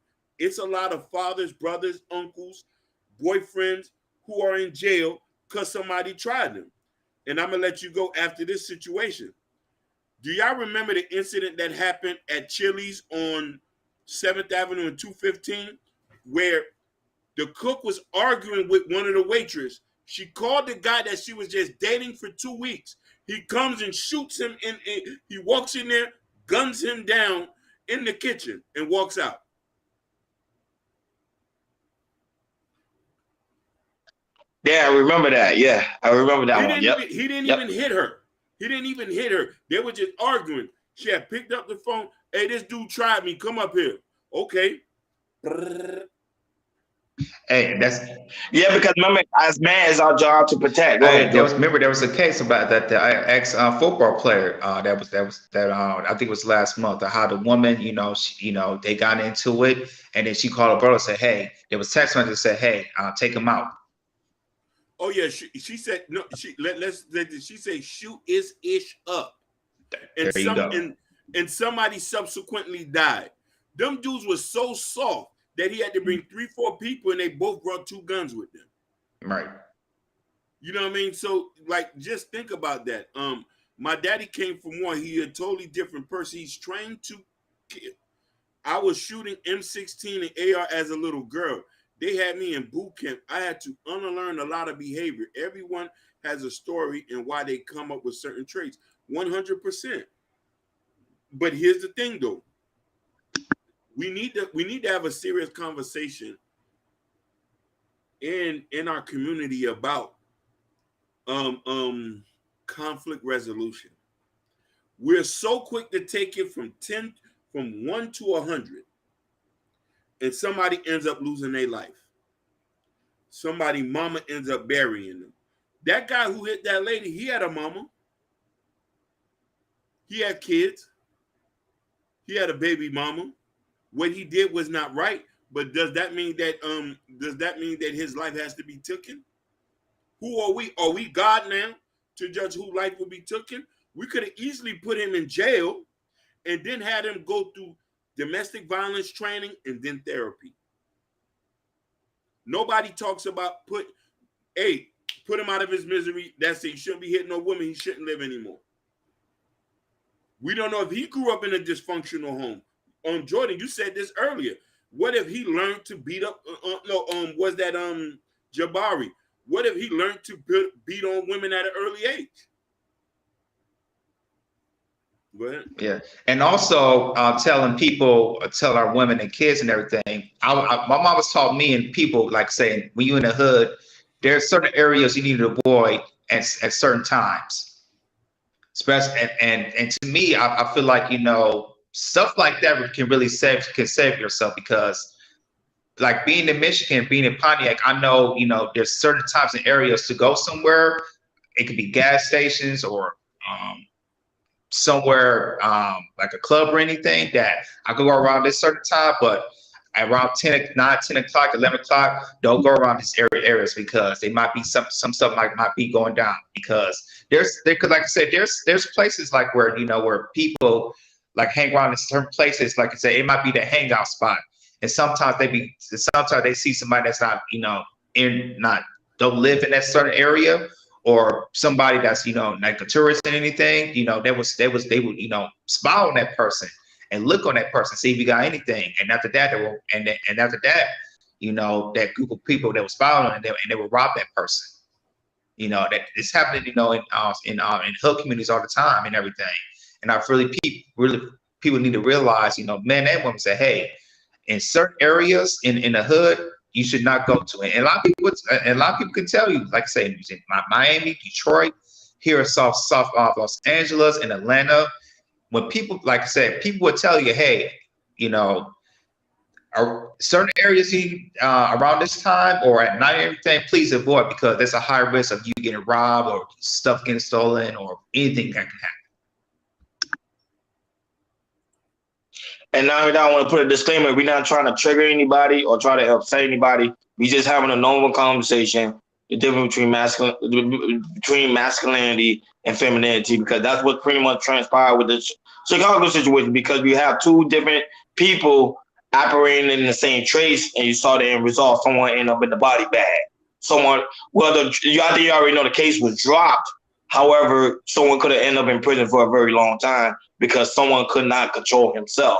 It's a lot of fathers, brothers, uncles, boyfriends who are in jail because somebody tried them. And I'm going to let you go after this situation. Do y'all remember the incident that happened at Chili's on 7th Avenue and 215 where the cook was arguing with one of the waitresses? She called the guy that she was just dating for 2 weeks. He comes and shoots him he walks in there, guns him down in the kitchen and walks out. Yeah, I remember that. Yeah, I remember that one. Yep. He didn't even hit her. He didn't even hit her. They were just arguing. She had picked up the phone. Hey, this dude tried me. Come up here. Okay. Hey, that's Yeah, because remember, as man, it's our job to protect. Go ahead, there Joe. was remember there was a case about that the ex football player that I think it was last month, how the woman, they got into it, and then she called her brother and said, hey, there was text message that said, hey, take him out. Oh yeah, she said no. She said shoot his ish up, and There you go. and somebody subsequently died. Them dudes was so soft that he had to bring 3-4 people, and they both brought 2 guns with them. Right. You know what I mean? So like, just think about that. My daddy came from war. He a totally different person. He's trained to kill. I was shooting M16 and AR as a little girl. They had me in boot camp. I had to unlearn a lot of behavior. Everyone has a story and why they come up with certain traits. 100%. But here's the thing, though. We need to have a serious conversation in our community about conflict resolution. We're so quick to take it from 1 to 100, and somebody ends up losing their life. Somebody mama ends up burying them. That guy who hit that lady, he had a mama. He had kids. He had a baby mama. What he did was not right, but does that mean that his life has to be taken? Who are we? Are we God now to judge who life will be taken? We could have easily put him in jail and then had him go through domestic violence training and then therapy. Nobody talks about put him out of his misery. That's it. He shouldn't be hitting no woman. He shouldn't live anymore. We don't know if he grew up in a dysfunctional home. Jordan, you said this earlier. What if he learned to beat up? Was that Jabari? What if he learned to beat on women at an early age? Go ahead. Yeah, and also tell our women and kids and everything. My mom was taught me and people like saying when you're in the hood, there's certain areas you need to avoid at certain times. Especially and to me, I feel like stuff like that can really save yourself because like being in Michigan, being in Pontiac, I know there's certain types of areas to go somewhere. It could be gas stations or somewhere like a club or anything that I could go around this certain time, but around 10 o'clock, 11 o'clock, don't go around these areas because they might be some stuff might be going down because because like I said, there's places like where where people like hang around in certain places, like I said, it might be the hangout spot. And sometimes they see somebody that's not, don't live in that certain area, or somebody that's like a tourist and anything, they would spy on that person and look on that person, see if you got anything. And after that, that group of people that were spying on them and they would rob that person. That it's happening, in hood communities all the time and everything. And I really people need to realize, men and women say, hey, in certain areas in the hood, you should not go to it. And a lot of people can tell you, like I say, in Miami, Detroit, here in South Los Angeles and Atlanta, when people, like I said, people would tell you, hey, certain areas around this time or at night, everything, please avoid because there's a high risk of you getting robbed or stuff getting stolen or anything that can happen. And now I want to put a disclaimer. We're not trying to trigger anybody or try to upset anybody. We just having a normal conversation. The difference between masculinity and femininity, because that's what pretty much transpired with the Chicago situation, because we have 2 different people operating in the same trace, and you saw the end result. Someone ended up in the body bag. I think you already know the case was dropped. However, someone could have ended up in prison for a very long time because someone could not control himself.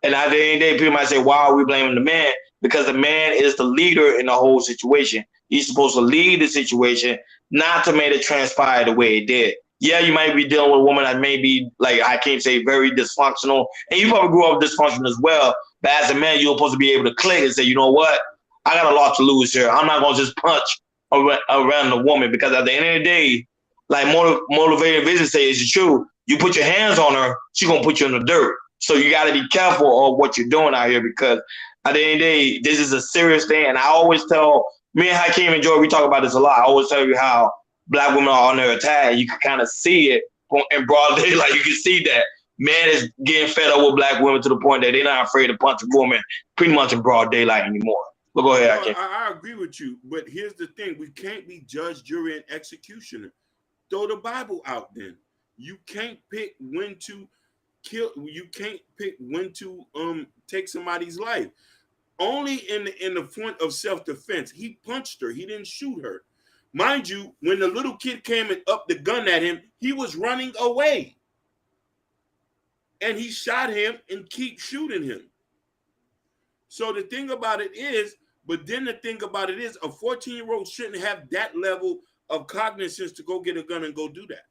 And at the end of the day, people might say, why are we blaming the man? Because the man is the leader in the whole situation. He's supposed to lead the situation, not to make it transpire the way it did. Yeah, you might be dealing with a woman that may be, like I can't say, very dysfunctional. And you probably grew up dysfunctional as well. But as a man, you're supposed to be able to click and say, you know what? I got a lot to lose here. I'm not going to just punch around the woman, because at the end of the day, like motivated vision says, it's true. You put your hands on her, she's going to put you in the dirt. So you got to be careful of what you're doing out here, because At the end of the day, this is a serious thing. And I always tell, me and Hakeem and Joy, we talk about this a lot. I always tell you how black women are under attack. You can kind of see it in broad daylight. You can see that man is getting fed up with black women to the point that they're not afraid to punch a woman pretty much in broad daylight anymore. But go ahead, Hakeem. I agree with you. But here's the thing. We can't be judge, jury, and executioner. Throw the Bible out then. You can't pick when to kill. You can't pick when to take somebody's life. Only in the point of self-defense. He punched her. He didn't shoot her. Mind you, when the little kid came and upped the gun at him, he was running away. And he shot him and keep shooting him. So the thing about it is, but then the thing about it is, a 14-year-old shouldn't have that level of cognizance to go get a gun and go do that.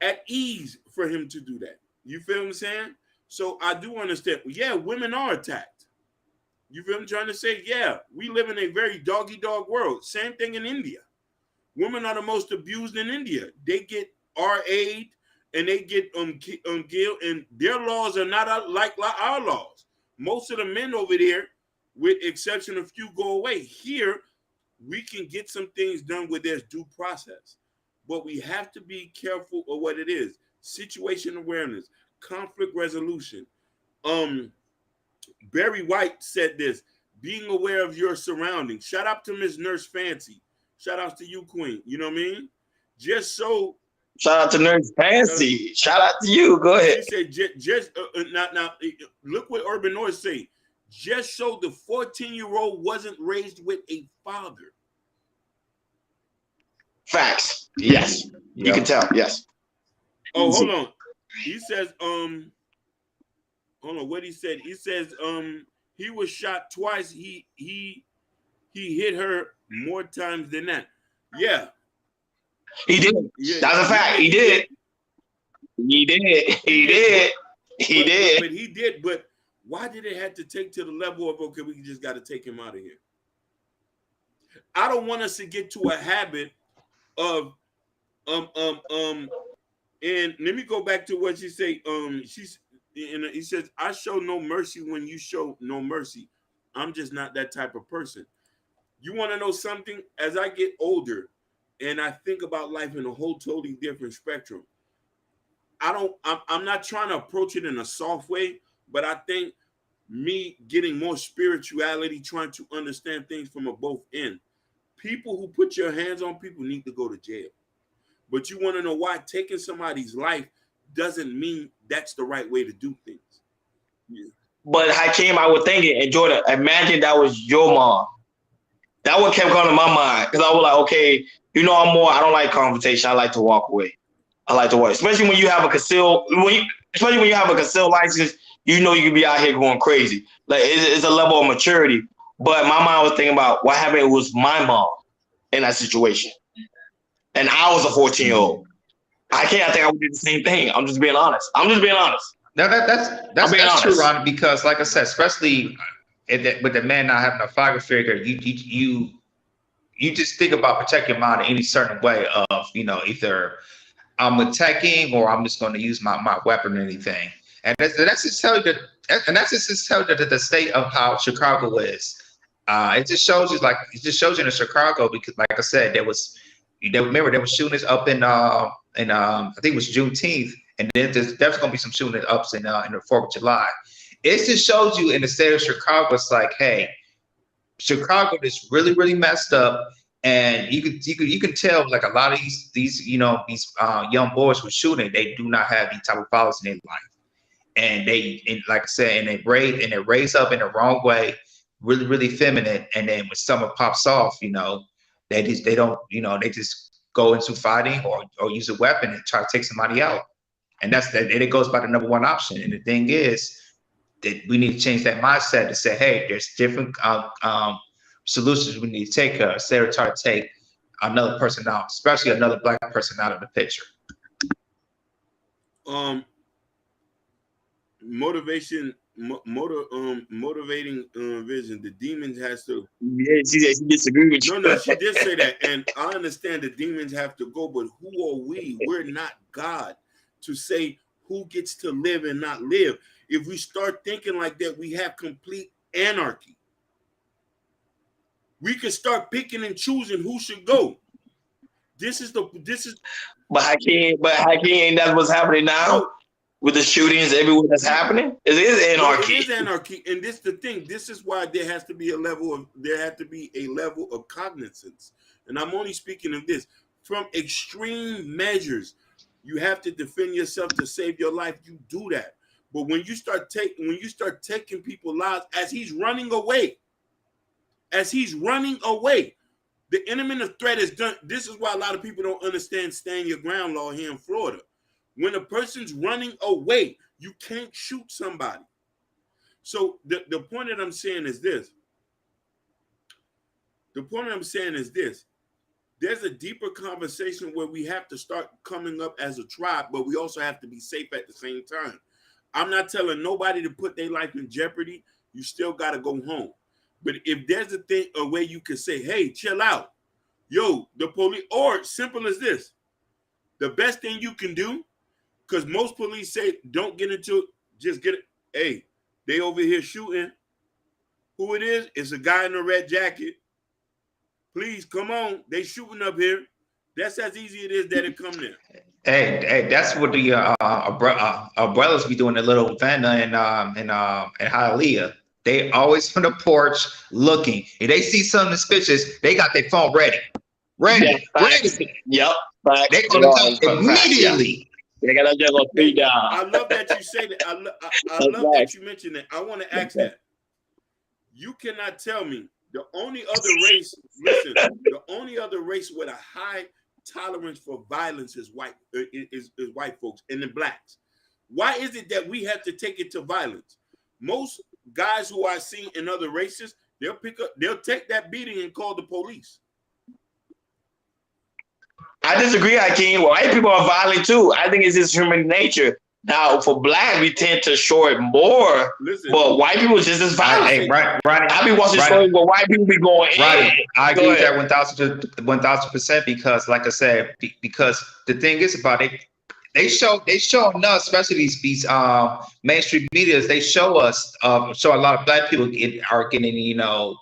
At ease for him to do that. You feel what I'm saying? So I do understand. Yeah, women are attacked. You feel what I'm trying to say? Yeah, we live in a very dog-eat-dog world. Same thing in India. Women are the most abused in India. They get RA'd and they get killed, and their laws are not like our laws. Most of the men over there, with exception of few, go away. Here, we can get some things done where there's due process. But we have to be careful of what it is. Situation awareness, conflict resolution. Barry White said this, being aware of your surroundings. Shout out to Miss Nurse Fancy. Shout out to you, Queen. You know what I mean? Just so. Shout out to Nurse Fancy. Shout out to you. Go ahead. She said, now, look what Urban Noise say. Just so the 14-year-old wasn't raised with a father. Facts. Yes. You can tell. Yes. Oh, hold on. He says, hold on, what he said. He says, he was shot twice. He hit her more times than that. Yeah. He did. Yeah, that's a fact. He did. He did. But he did. But why did it have to take to the level of, okay, we just got to take him out of here? I don't want us to get to a habit of and let me go back to what she say. He says, I show no mercy when you show no mercy. I'm just not that type of person. You want to know something? As I get older and I think about life in a whole totally different spectrum, I'm not trying to approach it in a soft way, but I think me getting more spirituality, trying to understand things from a both end. People who put your hands on people need to go to jail. But you want to know why taking somebody's life doesn't mean that's the right way to do things. Yeah. But Hakeem, I was thinking, and Jordan, imagine that was your mom. That what kept coming to my mind. Because I was like, okay, I don't like confrontation. I like to walk away. I like to walk. Especially when you have a concealed license, you can be out here going crazy. Like it's a level of maturity. But my mind was thinking about what happened. It was my mom in that situation. And I was a 14-year-old. I think I would do the same thing. I'm just being honest. No, that's true, Ron. Because, like I said, especially with the man not having a father figure, you just think about protecting your mind in any certain way of either I'm attacking or I'm just going to use my weapon or anything. And that's just tell you that the state of how Chicago is. It just shows you in Chicago because, like I said, there was shootings up in I think it was Juneteenth, and then there's going to be some shootings ups in the 4th of July. It just shows you in the state of Chicago, it's like, hey, Chicago is really, really messed up, and you can tell like a lot of these young boys who are shooting, they do not have any type of fathers in their life, and like I said, they raise up in the wrong way, really, really feminine, and then when someone pops off, they just go into fighting or use a weapon and try to take somebody out. And it goes by the number one option. And the thing is that we need to change that mindset to say, hey, there's different solutions we need to take. Sarah tried to take another person out, especially another black person out of the picture. Motivating vision. The demons has to. Yeah, she disagreed with you. No, she did say that, and I understand the demons have to go. But who are we? We're not God to say who gets to live and not live. If we start thinking like that, we have complete anarchy. We can start picking and choosing who should go. This is. But Hakeem, that's what's happening now No, with the shootings everywhere that's happening. It is anarchy. It is anarchy, and this the thing. This is why there has to be a level of cognizance. And I'm only speaking of this from extreme measures. You have to defend yourself to save your life. You do that. But when you start taking people's lives as he's running away, the imminent threat is done. This is why a lot of people don't understand stand your ground law here in Florida. When a person's running away, you can't shoot somebody. So the point that I'm saying is this. There's a deeper conversation where we have to start coming up as a tribe, but we also have to be safe at the same time. I'm not telling nobody to put their life in jeopardy. You still got to go home. But if there's a way you can say, hey, chill out. Yo, the police, or simple as this. The best thing you can do, because most police say, don't get into it, just get it. Hey, they over here shooting. Who it is? It's a guy in a red jacket. Please, come on. They shooting up here. That's as easy it is that it come there. Hey, that's what the umbrellas be doing. A little Vanna and Hialeah. They always on the porch looking. If they see something suspicious, they got their phone ready. Yep. They're gonna come immediately. They gotta just go feet down. I love that you say that. I love that you mentioned that. I want to ask that. You cannot tell me the only other race. Listen, the only other race with a high tolerance for violence is white folks and the blacks. Why is it that we have to take it to violence? Most guys who I see in other races, they'll take that beating and call the police. I disagree, Hakeem. Well, white people are violent too. I think it's just human nature. Now, for black, we tend to show it more. Listen, but white people just as violent. Hey, Ronnie, I be watching stories where white people be going in. I agree with that 1,000% because, like I said, because the thing is about it, they showing us, especially these mainstream medias, they show a lot of black people are getting,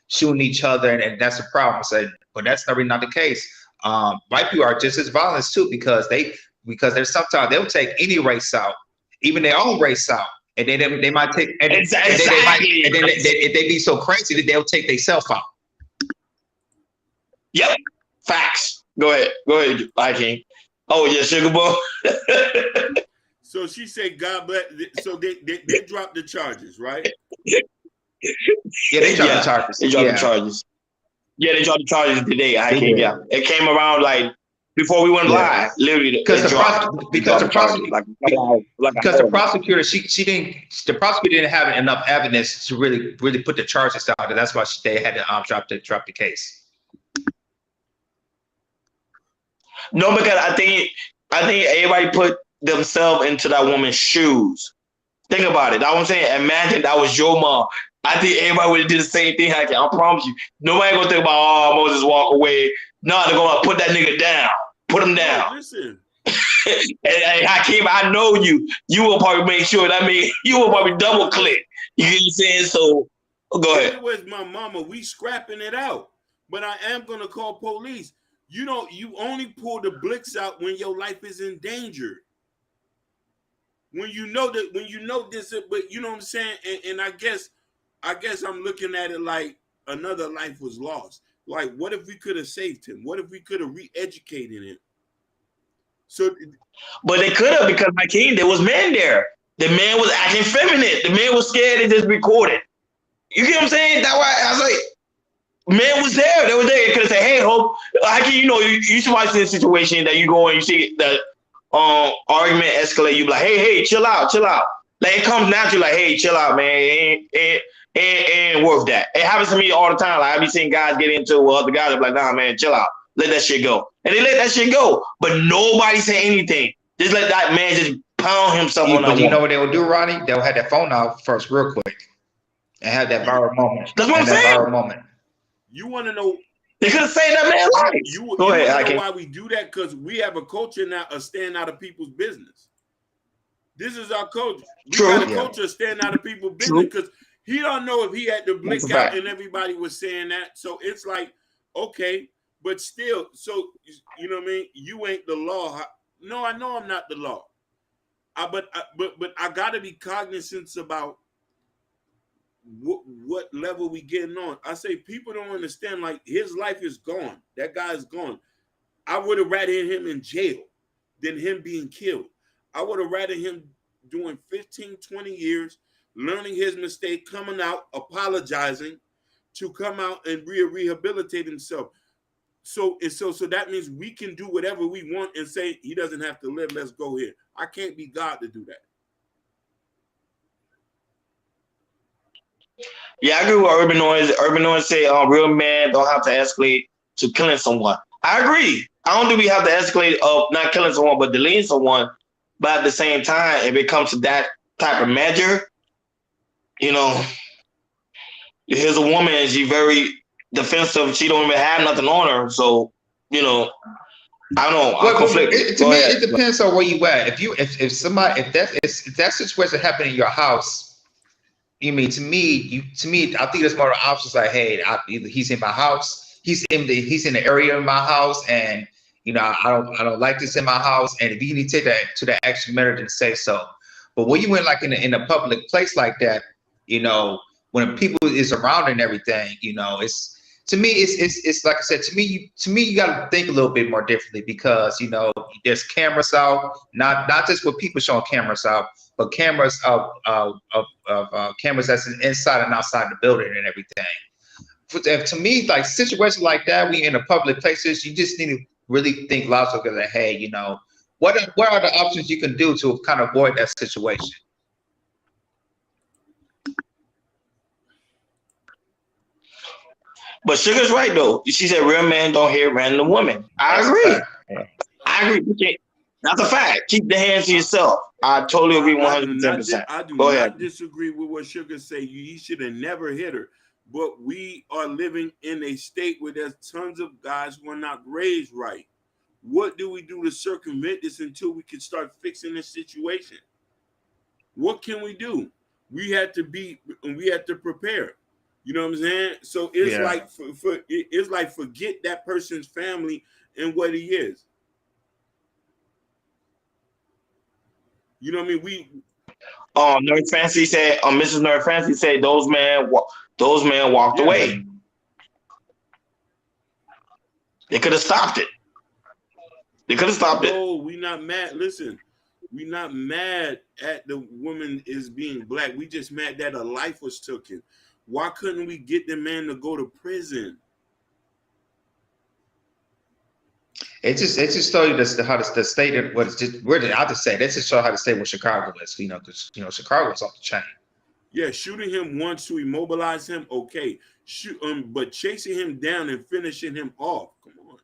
shooting each other, and that's a problem. But that's really not the case. White people are just as violent too because there's sometimes they'll take any race out, even their own race out, and then they might take and then if they be so crazy that they'll take themselves out. Yep, facts. Go ahead, Hakeem. Oh yeah, Sugar Boy. So she said, "God bless." So they dropped the charges, right? Yeah, they dropped the charges. They dropped the charges. Yeah, they dropped the charges today. Yeah, it came around like before we went live, literally. Because the prosecutor the prosecutor didn't have enough evidence to really put the charges down. And that's why they had to drop the case. No, because I think everybody put themselves into that woman's shoes. Think about it. That's what I'm saying. Imagine that was your mom. I think everybody would have did the same thing. I promise you. Nobody gonna think about, Moses walk away. No, they're gonna put that nigga down. Put him down. Listen. and Hakeem, I know you. You will probably make sure that you will probably double click. You get what I'm saying? So go ahead. Where's my mama? We scrapping it out. But I am gonna call police. You only pull the blicks out when your life is in danger. When you know this, but you know what I'm saying? And I guess I'm looking at it like another life was lost. Like, what if we could have saved him? What if we could have re-educated him? But they could have, because Hakeem, there was men there. The man was acting feminine. The man was scared and just recorded. You get what I'm saying? That's why I was like, man was there. They were there. They could have said, hey, Hope, Hakeem, you should watch this situation that you go and you see the argument escalate. You be like, hey, chill out. Like, it comes naturally, like, hey, chill out, man. It ain't worth that. It happens to me all the time. Like, I be seeing guys get into it with other guys. I'm like, nah, man, chill out. Let that shit go. And they let that shit go. But nobody say anything. Just let that man just pound himself on that. But you know what they will do, Ronnie? They'll have that phone out first real quick and have that viral moment. That's what I'm saying. Viral moment. You want to know? They could have saved that man's life. You know why we do that? Because we have a culture now of staying out of people's business. This is our culture. We True. got a culture staying out of people's business because he don't know if he had to That's blick a out fact. and everybody was saying that. So it's like, okay, but still, so you know what I mean? You ain't the law. No, I know I'm not the law. But I gotta be cognizant about what level we getting on. I say people don't understand, like his life is gone. That guy is gone. I would have rather him in jail than him being killed. I would have rather him doing 15, 20 years, learning his mistake, coming out, apologizing, to come out and rehabilitate himself. So that means we can do whatever we want and say he doesn't have to live. Let's go here. I can't be God to do that. Yeah, I agree with Urban Noise. Urban Noise say, real men don't have to escalate to killing someone. I agree. I don't think we have to escalate of not killing someone, but deleting someone. But at the same time, if it comes to that type of measure, you know, here's a woman and she's very defensive. She don't even have nothing on her. So, you know, I don't know. I'm conflicted. To me, it depends on where you at. If that situation happened in your house, you mean to me, I think there's more options like, hey, either he's in my house, he's in the area of my house, and you know, I don't like this in my house, and if you need to take that to the action matter, then say so. But when you went like in a public place like that, you know, when people is around and everything, you know, it's like I said, to me you got to think a little bit more differently because you know there's cameras out, not just with people showing cameras out, but cameras of cameras that's inside and outside the building and everything. To me, like situations like that, we in the public places, you just need to really think logically that, hey, you know, what are the options you can do to kind of avoid that situation? But Sugar's right though. She said real men don't hit random women. I agree. I agree. That's a fact. Keep the hands to yourself. I totally agree 110%. I do Go not ahead. disagree with what Sugar say. He should have never hit her. But we are living in a state where there's tons of guys who are not raised right. What do we do to circumvent this until we can start fixing this situation? What can we do? We had to prepare. You know what I'm saying? So it's like it's like forget that person's family and what he is. You know what I mean? Nerd Fancy said, Mrs. Nerd Fancy said those men walked away. They could have stopped it. No, we not mad. Listen, we not mad at the woman is being black. We just mad that a life was taken. Why couldn't we get the man to go to prison? It just show you how the state of what is just I'll just say this just show how the state what Chicago is, you know, because you know Chicago is off the chain. Yeah, shooting him once to immobilize him, okay. But chasing him down and finishing him off, come on.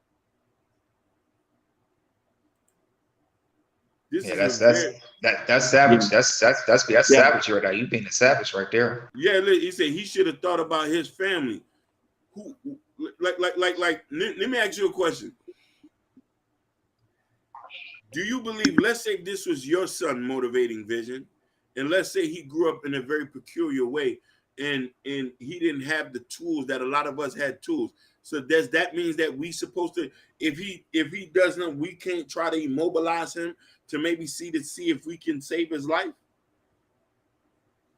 That's savage. That's savage right there. You being a savage right there. Yeah, he said he should have thought about his family. Who like let me ask you a question. Do you believe, let's say this was your son motivating vision, and let's say he grew up in a very peculiar way and he didn't have the tools that a lot of us had tools. So does that mean that we supposed to, if he doesn't, we can't try to immobilize him to maybe see if we can save his life?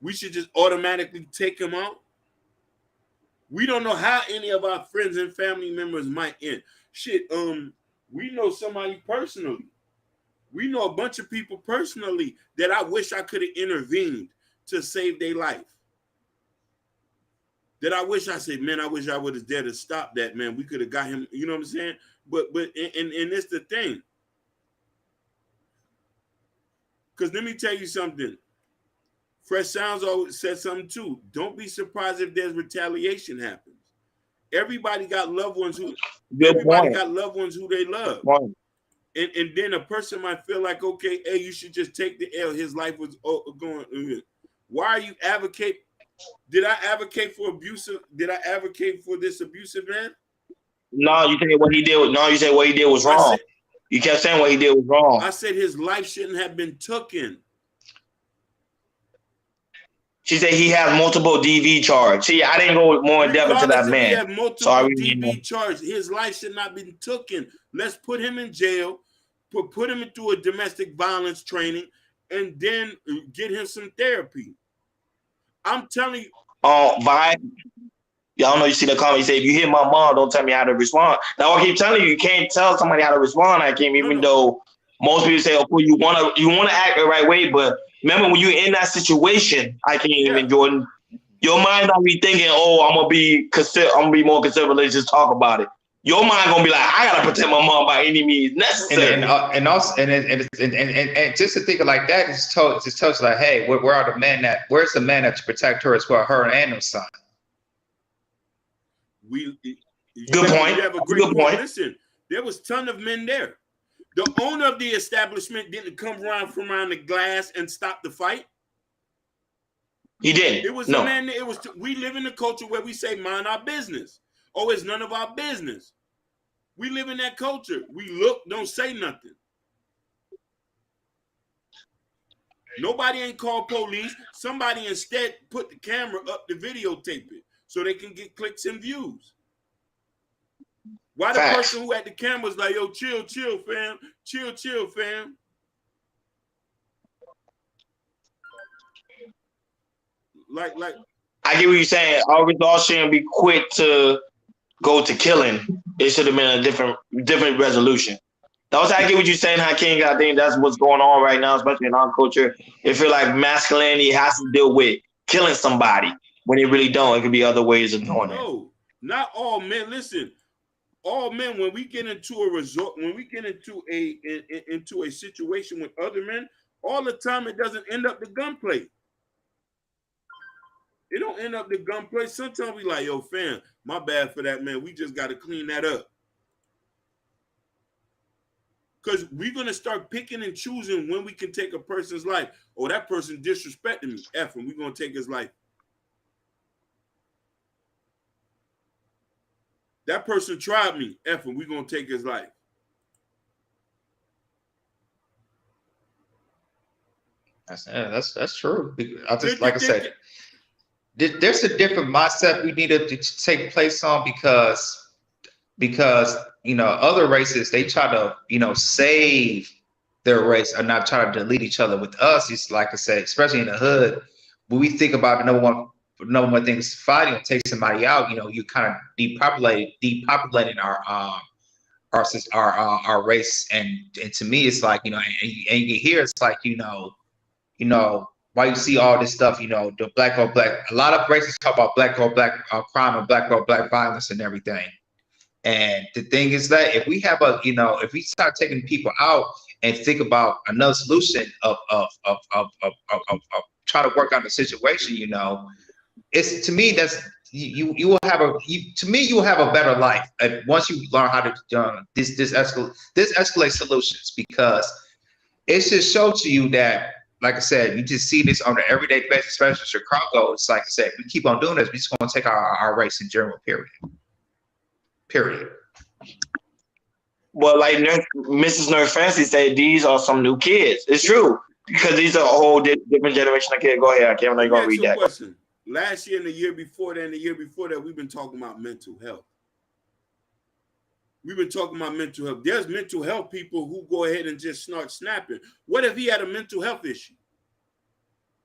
We should just automatically take him out. We don't know how any of our friends and family members might end. Shit, we know somebody personally. We know a bunch of people personally that I wish I could have intervened to save their life. That I wish I said, man, I wish I would have dared to stop that, man. We could have got him, you know what I'm saying? But it's the thing. Because let me tell you something. Fresh Sounds always said something too. Don't be surprised if there's retaliation happens. Everybody got loved ones who they love. Right. And then a person might feel like, okay, hey, you should just take the L. His life was going. Why are you advocating? Did I advocate for abusive? Did I advocate for this abusive man? No, you said what he did. No, you said what he did was wrong. You kept saying what he did was wrong. I said his life shouldn't have been taken. She said he has multiple DV charge. See, I didn't go more in depth into that Regardless if he man. had multiple DV charges, his life should not be taken. Let's put him in jail, put him into a domestic violence training, and then get him some therapy. I'm telling you. Y'all know you see the comment. You say, if you hit my mom, don't tell me how to respond. Now I keep telling you, you can't tell somebody how to respond. I can't, even though most people say, "Oh, you wanna act the right way," but remember when you're in that situation, I can't even, Jordan. Your mind don't be thinking, "Oh, I'm gonna be more conservative. Let's just talk about it." Your mind gonna be like, "I gotta protect my mom by any means necessary." And just to think of like that, just tells like, hey, where are the men that? Where's the man that to protect her as well, her and her son? Good point. You have a great point. Listen, there was a ton of men there. The owner of the establishment didn't come around from around the glass and stop the fight. He didn't. It was a man. We live in a culture where we say, "Mind our business." Oh, it's none of our business. We live in that culture. We look, don't say nothing. Nobody ain't called police. Somebody instead put the camera up to videotape it so they can get clicks and views. Why the person who had the camera was like, "Yo, chill, fam. Chill, fam." Like I get what you're saying. Our results shouldn't be quick to go to killing. It should have been a different resolution. That's I get what you're saying, Hakeem. I think that's what's going on right now, especially in our culture. It feel like masculinity has to deal with killing somebody when it really don't. It could be other ways of doing it. No, not all men. Listen, all men, when we get into a resort, when we get into a situation with other men, all the time it doesn't end up the gunplay. It don't end up the gunplay. Sometimes we like, "Yo, fam, my bad for that, man. We just got to clean that up." Because we're going to start picking and choosing when we can take a person's life. Oh, that person disrespected me. F him. We're going to take his life. That person tried me. F him. We're going to take his life. That's true. I just, like I said, there's a different mindset we need to take place on because other races, they try to save their race or not try to delete each other. With us, it's like I said, especially in the hood, when we think about the number one thing is fighting or take somebody out, you kind of depopulating our race. And to me, it's like, and you hear, it's like, why you see all this stuff, the black on black, a lot of races talk about black on black crime and black on black violence and everything. And the thing is that if we have if we start taking people out and think about another solution of try to work on the situation, it's, to me, that's you will have you will have a better life once you learn how to escalate solutions, because it should show to you that, like I said, you just see this on an everyday basis, especially in Chicago. It's like I said, we keep on doing this, we're just going to take our race in general, period. Well, like Mrs. Nurse Fancy said, these are some new kids. It's true, because these are a whole different generation of kids. Go ahead, I can't know you're going to read that. Question. Last year and the year before that and the year before that, we've been talking about mental health. We've been talking about mental health. There's mental health people who go ahead and just start snapping. What if he had a mental health issue?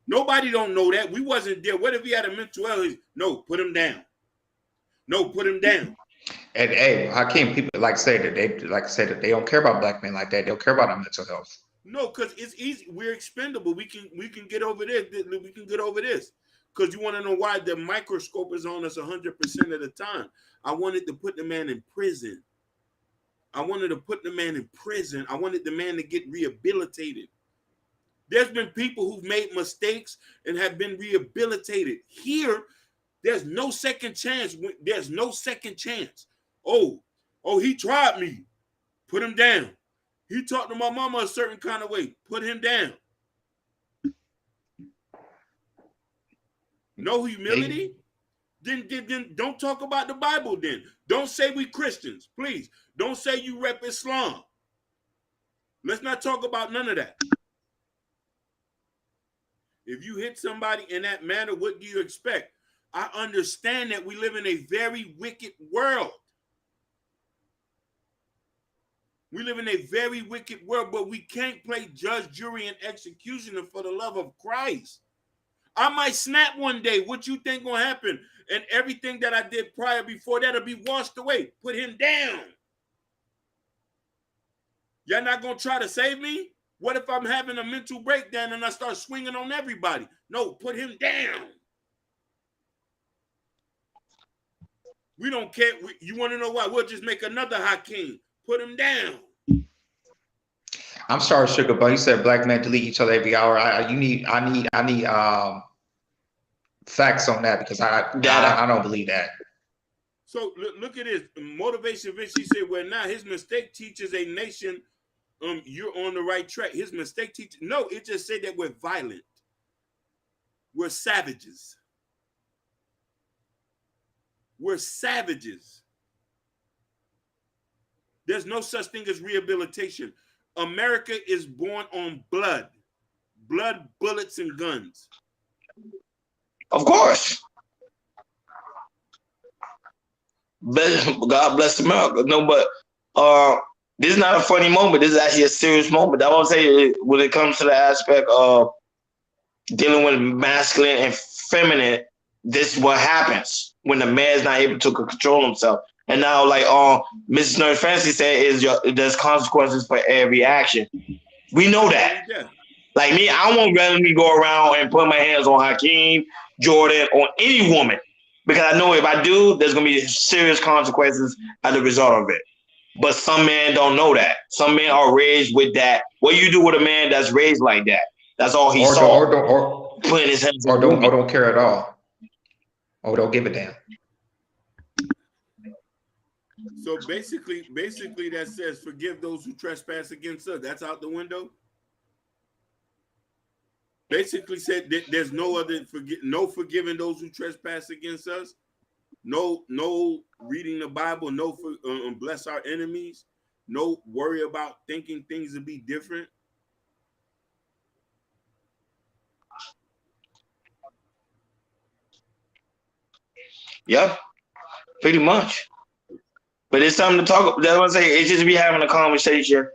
Nobody don't know that. We wasn't there. What if he had a mental health issue? No, put him down. No, put him down. And hey, Hakeem, people like say that they don't care about black men like that. They don't care about our mental health. No, because it's easy. We're expendable. We can get over this. We can get over this. Because you want to know why the microscope is on us 100% of the time. I wanted to put the man in prison. I wanted the man to get rehabilitated. There's been people who've made mistakes and have been rehabilitated. Here, there's no second chance. There's no second chance. Oh, he tried me. Put him down. He talked to my mama a certain kind of way. Put him down. No humility? Then don't talk about the Bible then. Don't say we Christians, please. Don't say you rep Islam. Let's not talk about none of that. If you hit somebody in that manner, what do you expect? I understand that we live in a very wicked world. We live in a very wicked world, but we can't play judge, jury, and executioner for the love of Christ. I might snap one day. What you think gonna happen? And everything that I did prior before that'll be washed away. Put him down. Y'all not gonna try to save me? What if I'm having a mental breakdown and I start swinging on everybody? No, put him down. We don't care. You want to know why? We'll just make another Hakeem. Put him down. I'm sorry, Sugar, but you said black men delete each other every hour. I need facts on that, because I don't believe that. So look at this. Motivation Vince, he said, well, now his mistake teaches a nation you're on the right track. His mistake teaches. No, it just said that we're violent. We're savages. We're savages. There's no such thing as rehabilitation. America is born on blood, bullets, and guns. Of course. God bless America. No, but this is not a funny moment. This is actually a serious moment. I want to say, when it comes to the aspect of dealing with masculine and feminine, this is what happens when the man's not able to control himself. And now, like Mrs. Nurse Fancy said, there's consequences for every action. We know that. Yeah. Like me, I won't randomly go around and put my hands on Hakeem, Jordan, or any woman, because I know if I do, there's gonna be serious consequences as a result of it. But some men don't know that. Some men are raised with that. What do you do with a man that's raised like that? That's all he saw. Or putting his hands or don't care at all. Or don't give a damn. So basically that says forgive those who trespass against us. That's out the window. Basically said that there's no other no forgiving those who trespass against us. No reading the Bible. No bless our enemies. No worry about thinking things will be different. Yeah, pretty much. But it's something to talk about. That's what I say. It's just we having a conversation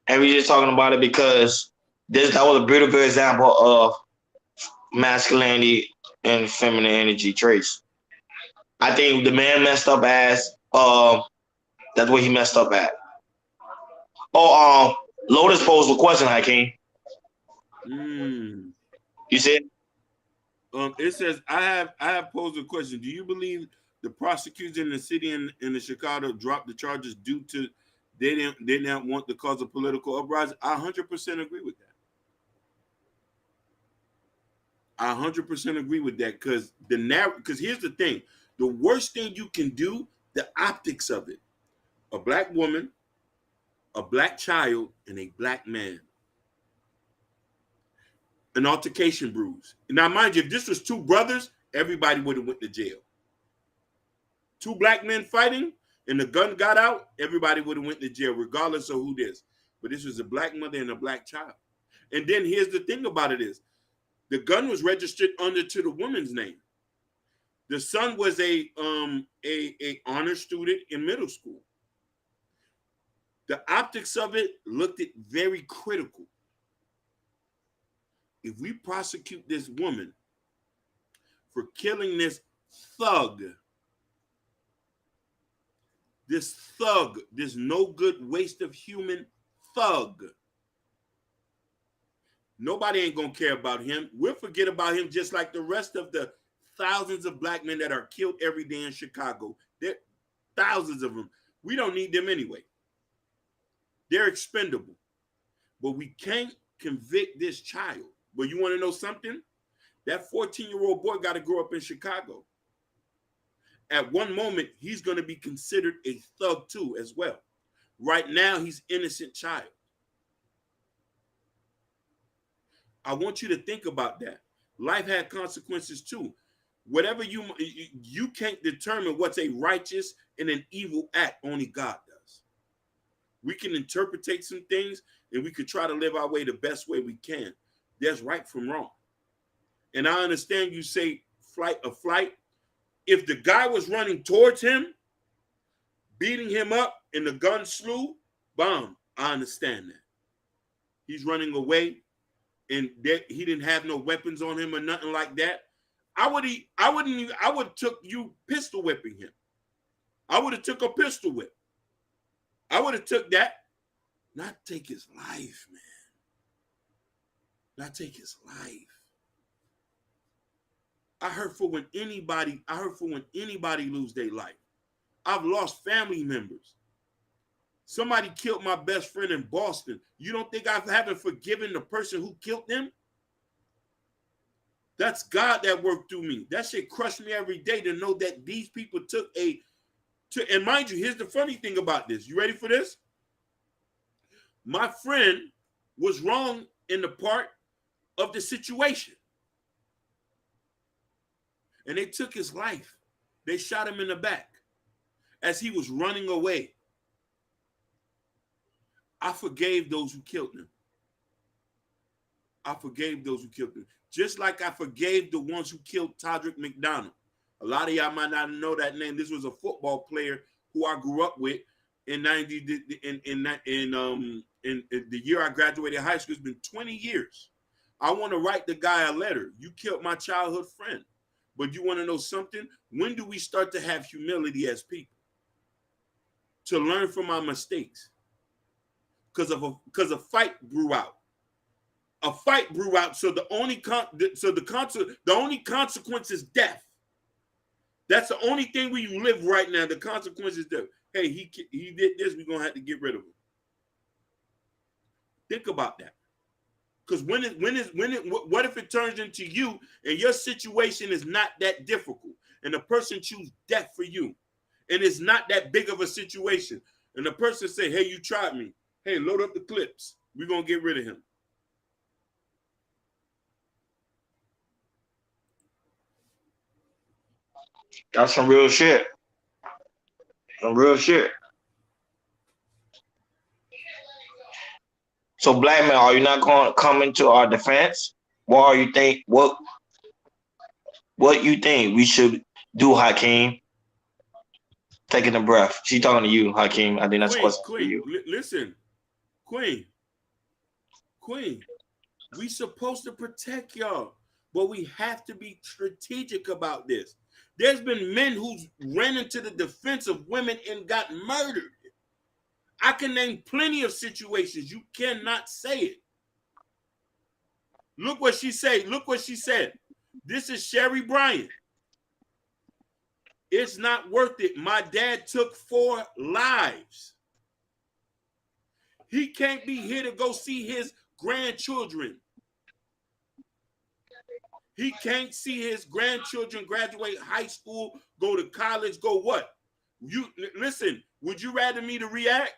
and we just talking about it because that was a beautiful example of masculinity and feminine energy traits. I think the man messed up as that's what he messed up at. Oh, Lotus posed a question, Hakeem. You said? It says I have posed a question. Do you believe the prosecutors in the city and in the Chicago dropped the charges due to they didn't want to cause a political uprising? I 100% agree with that. I 100% agree with that because here's the thing: the worst thing you can do, the optics of it, a black woman, a black child, and a black man. An altercation bruise. Now, mind you, if this was two brothers, everybody would have went to jail. Two black men fighting and the gun got out, everybody would have went to jail, regardless of who this. But this was a black mother and a black child. And then here's the thing about it is, the gun was registered under to the woman's name. The son was a honor student in middle school. The optics of it looked at very critical. If we prosecute this woman for killing this no good waste of human thug, nobody ain't gonna care about him. We'll forget about him just like the rest of the thousands of black men that are killed every day in Chicago. There thousands of them. We don't need them anyway. They're expendable. But we can't convict this child. But you want to know something? That 14-year-old boy got to grow up in Chicago. At one moment, he's going to be considered a thug too as well. Right now, he's innocent child. I want you to think about that. Life had consequences too. Whatever you can't determine what's a righteous and an evil act. Only God does. We can interpretate some things and we could try to live our way the best way we can. There's right from wrong. and I understand you say flight. If the guy was running towards him, beating him up, and the gun slew, bomb, I understand that. He's running away, and he didn't have no weapons on him or nothing like that. I would took you pistol whipping him. I would have took a pistol whip. I would have took that. Not take his life, man. Not take his life. I hurt for when anybody lose their life. I've lost family members. Somebody killed my best friend in Boston. You don't think I haven't forgiven the person who killed them? That's God that worked through me. That shit crushed me every day to know that these people and mind you, here's the funny thing about this. You ready for this? My friend was wrong in the part of the situation. And they took his life. They shot him in the back as he was running away. I forgave those who killed him. I forgave those who killed him. Just like I forgave the ones who killed Todrick McDonald. A lot of y'all might not know that name. This was a football player who I grew up with in the year I graduated high school. It's been 20 years. I want to write the guy a letter. You killed my childhood friend. But you want to know something? When do we start to have humility as people? To learn from our mistakes. Because a fight grew out. A fight grew out, so the only consequence is death. That's the only thing where you live right now. The consequence is death. Hey, he did this. We're gonna have to get rid of him. Think about that. Because what if it turns into you and your situation is not that difficult, and the person chooses death for you, and it's not that big of a situation, and the person say, "Hey, you tried me. Hey, load up the clips. We're gonna get rid of him." That's some real shit. Some real shit. So, Black man, are you not going to come into our defense? What are you think? What you think we should do, Hakeem? Taking a breath. She talking to you, Hakeem. I think that's a question for you. Listen, Queen. We supposed to protect y'all, but we have to be strategic about this. There's been men who's ran into the defense of women and got murdered. I can name plenty of situations. You cannot say it. Look what she said. This is Sherry Bryant. It's not worth it. My dad took 4 lives. He can't be here to go see his grandchildren. He can't see his grandchildren graduate high school, go to college, go what? You listen, would you rather me to react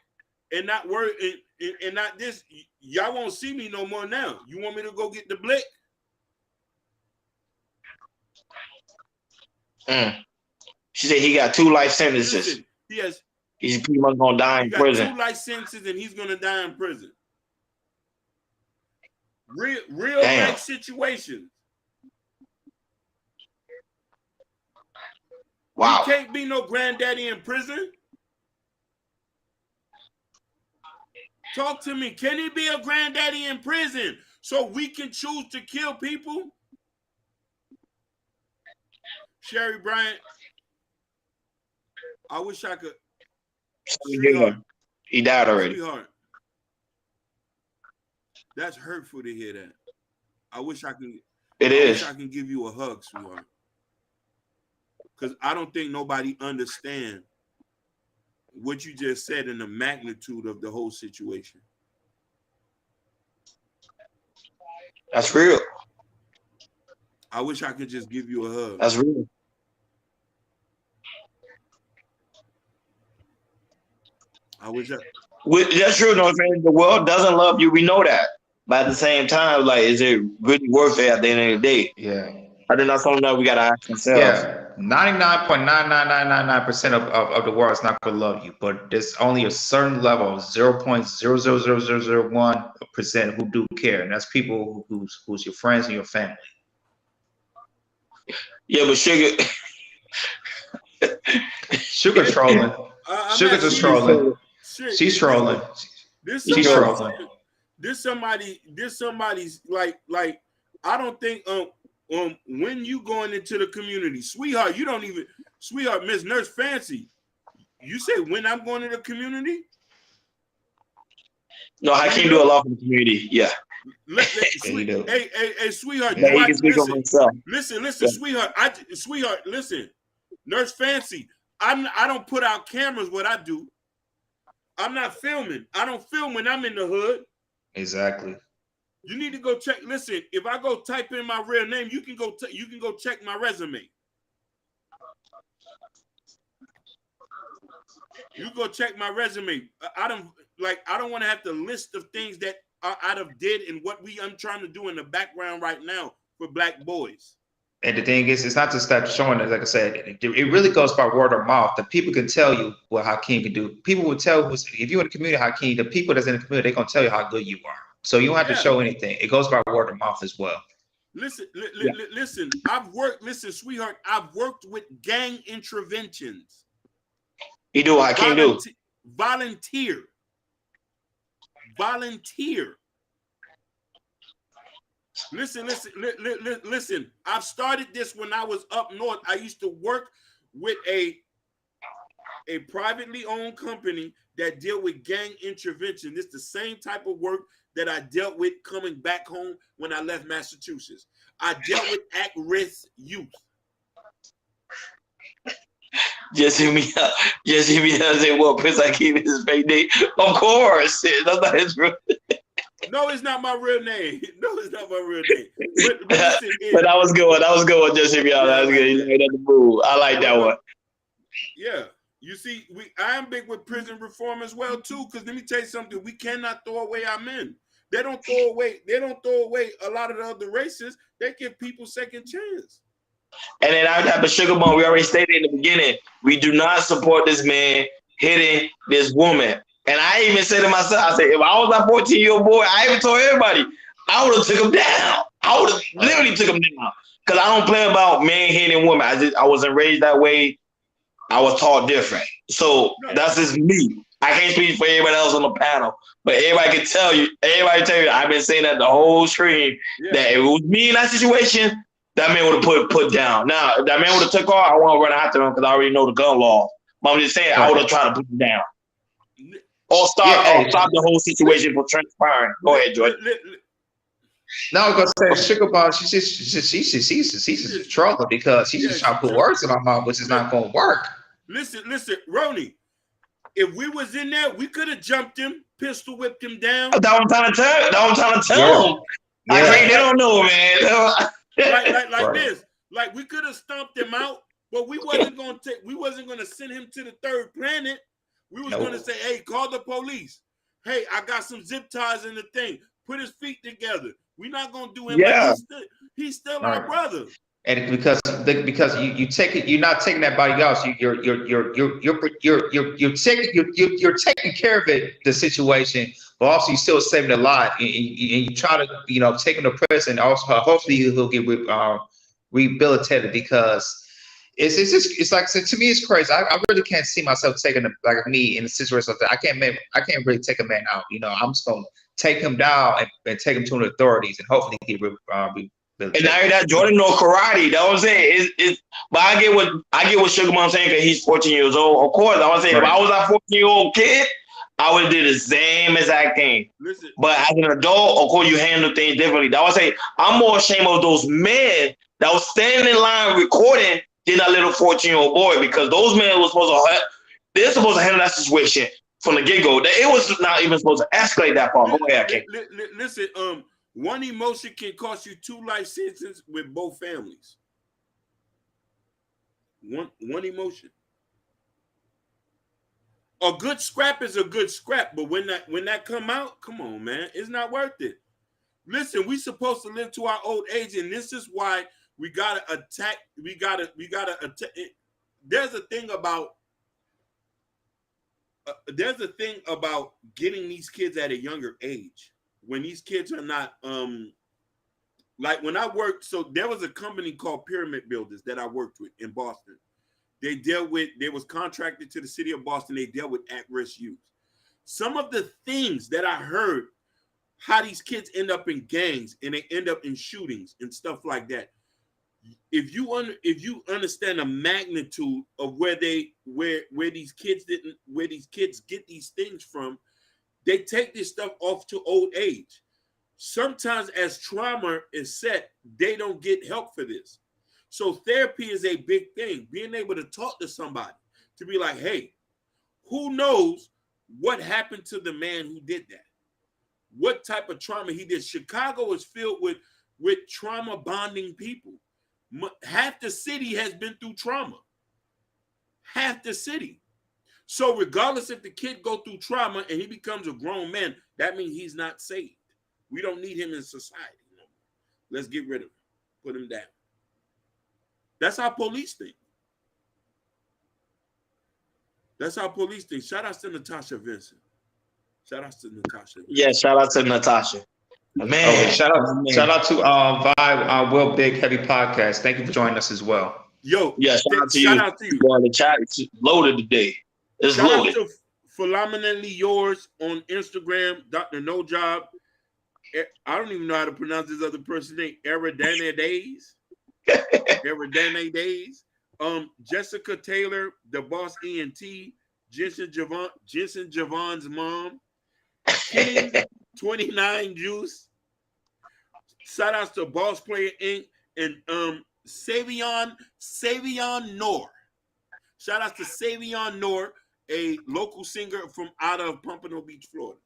and not worry and not this? Y'all won't see me no more now. You want me to go get the blick? She said he got 2 life sentences. Listen, he's pretty much gonna die in prison. 2 life sentences and he's gonna die in prison. Real life situations. Wow. He can't be no granddaddy in prison. Talk to me. Can he be a granddaddy in prison so we can choose to kill people? Sherry Bryant, I wish I could. Sweetheart. He died already. Sweetheart. That's hurtful to hear that. I wish I can. It is. I can give you a hug, sweetheart. Because I don't think nobody understands what you just said and the magnitude of the whole situation. That's real. I wish I could just give you a hug. That's real. I wish I. That's true. No, the world doesn't love you. We know that. But at the same time, like, is it really worth it at the end of the day? Yeah. I think that's something that we gotta ask ourselves. Yeah. 99.99999% of the world is not going to love you, but there's only a certain level of 0.00001% who do care, and that's people who's your friends and your family. Yeah, but Sugar, Sugar trolling. I'm Sugar not just serious. trolling. Shit, She's trolling. this She's trolling. trolling. this somebody's like I don't think when you going into the community, sweetheart, you don't even sweetheart, Miss Nurse Fancy. You say when I'm going to the community? No, I can't do a lot for the community. Yeah, Yeah, you do. Hey, sweetheart, but you Yeah. he can watch. speak for himself. Listen, Yeah. sweetheart, listen, Nurse Fancy. I don't put out cameras. What I do, I'm not filming. I don't film when I'm in the hood. Exactly. You need to go check. Listen, if I go type in my real name, you can go check my resume. You go check my resume. I don't want to have to list of things that I have did and what I'm trying to do in the background right now for black boys. And the thing is, it's not just that showing it. Like I said, it really goes by word of mouth. The people can tell you what Hakeem can do. People will tell if you're in the community, Hakeem, the people that's in the community, they're gonna tell you how good you are. So you don't have to show anything. It goes by word of mouth as well. Listen, listen. Listen, sweetheart. I've worked with gang interventions. He do what I can't do. Volunteer. Listen. I've started this when I was up north. I used to work with a privately owned company that deal with gang intervention. It's the same type of work that I dealt with coming back home when I left Massachusetts. I dealt with at-risk youth. Just hear me out. Just hear me out and say, well, Prince Hakeem is his fake name. Of course. That's not his real name. No, it's not my real name. No, it's not my real name. But listen, but that was good one. That was good one. Just hear me out. Yeah, that was I like good. that. You know, the move. I like that one. Yeah. You see, I am big with prison reform as well, too, because let me tell you something. We cannot throw away our men. They don't throw away a lot of the other races. They give people second chance. And then I have a Sugar Bone. We already stated in the beginning, we do not support this man hitting this woman. And I even said to myself, I said, if I was a 14-year-old boy, I even told everybody, I would have took him down. I would have literally took him down. Because I don't play about men hitting women. I wasn't raised that way. I was taught different. So that's just me. I can't speak for everybody else on the panel. But everybody can tell you, I've been saying that the whole stream, that if it was me in that situation, that man would have put down. Now, if that man would have took off, I want to run after him because I already know the gun law. But I'm just saying, I would have tried to put him down. Or stop the whole situation from transpiring. Go ahead, George. No, I was gonna say Sugar Bomb. She's just trolling because she's just trying to put words in my mouth, which is not gonna work. Listen, Ronnie. If we was in there, we could have jumped him, pistol whipped him down. That's what I'm trying to tell them. I agree. They don't know, man. like this. Like we could have stomped him out, but we wasn't gonna send him to the third planet. We was gonna say, hey, call the police. Hey, I got some zip ties in the thing. Put his feet together. We're not gonna do him. Like he's still our brother. And because you take it, you're not taking that body else. You're taking care of it, the situation, but also you still saving a life. And you try to take him to prison. Also, hopefully he'll get rehabilitated because it's like, to me it's crazy. I really can't see myself taking me in a situation like that. I can't really take a man out. I'm just gonna take him down and take him to the authorities and hopefully get and now that Jordan know karate. That's what I'm saying. But I get what Sugar Mom saying because he's 14 years old. Of course, I was saying if I was a 14-year-old kid, I would do the same exact thing. Listen. But as an adult, of course, you handle things differently. That was say I'm more ashamed of those men that was standing in line recording than that little 14-year-old boy because those men were they're supposed to handle that situation from the get-go. It was not even supposed to escalate that far. Go ahead, King. Listen, one emotion can cost you 2 life sentences with both families. One emotion. A good scrap is a good scrap, but when that come out, come on, man, it's not worth it. Listen, we supposed to live to our old age, and this is why we gotta attack. We gotta attack. There's a thing about getting these kids at a younger age when these kids are not Like when I worked, so there was a company called Pyramid Builders that I worked with in Boston. They was contracted to the city of Boston. They dealt with at-risk youth. Some of the things that I heard, how these kids end up in gangs and they end up in shootings and stuff like that. If you understand the magnitude of where these kids get these things from, they take this stuff off to old age. Sometimes as trauma is set, they don't get help for this. So therapy is a big thing. Being able to talk to somebody, to be like, hey, who knows what happened to the man who did that? What type of trauma he did? Chicago is filled with trauma bonding people. Half the city has been through trauma. Half the city. So regardless if the kid go through trauma and he becomes a grown man, that means he's not saved. We don't need him in society no more. Let's get rid of him. Put him down. That's how police think. That's how police think. Shout out to Natasha Vincent. Shout out to Natasha Vincent. Yeah, shout out to Natasha. Man, shout out to Vibe Will Big Heavy Podcast. Thank you for joining us as well. Yo, yeah, shout out to you. Boy, the chat is loaded today. It's shout loaded. Out to Phenomenally Yours on Instagram, Dr. No Job. I don't even know how to pronounce this other person's name. Eridana Days. Eridana Days. Jessica Taylor, the Boss ENT, Jensen Javon's mom, King 29 Juice. Shout outs to Boss Player Inc. and Savion Noor. Shout outs to Savion Noor, a local singer from out of Pompano Beach, Florida.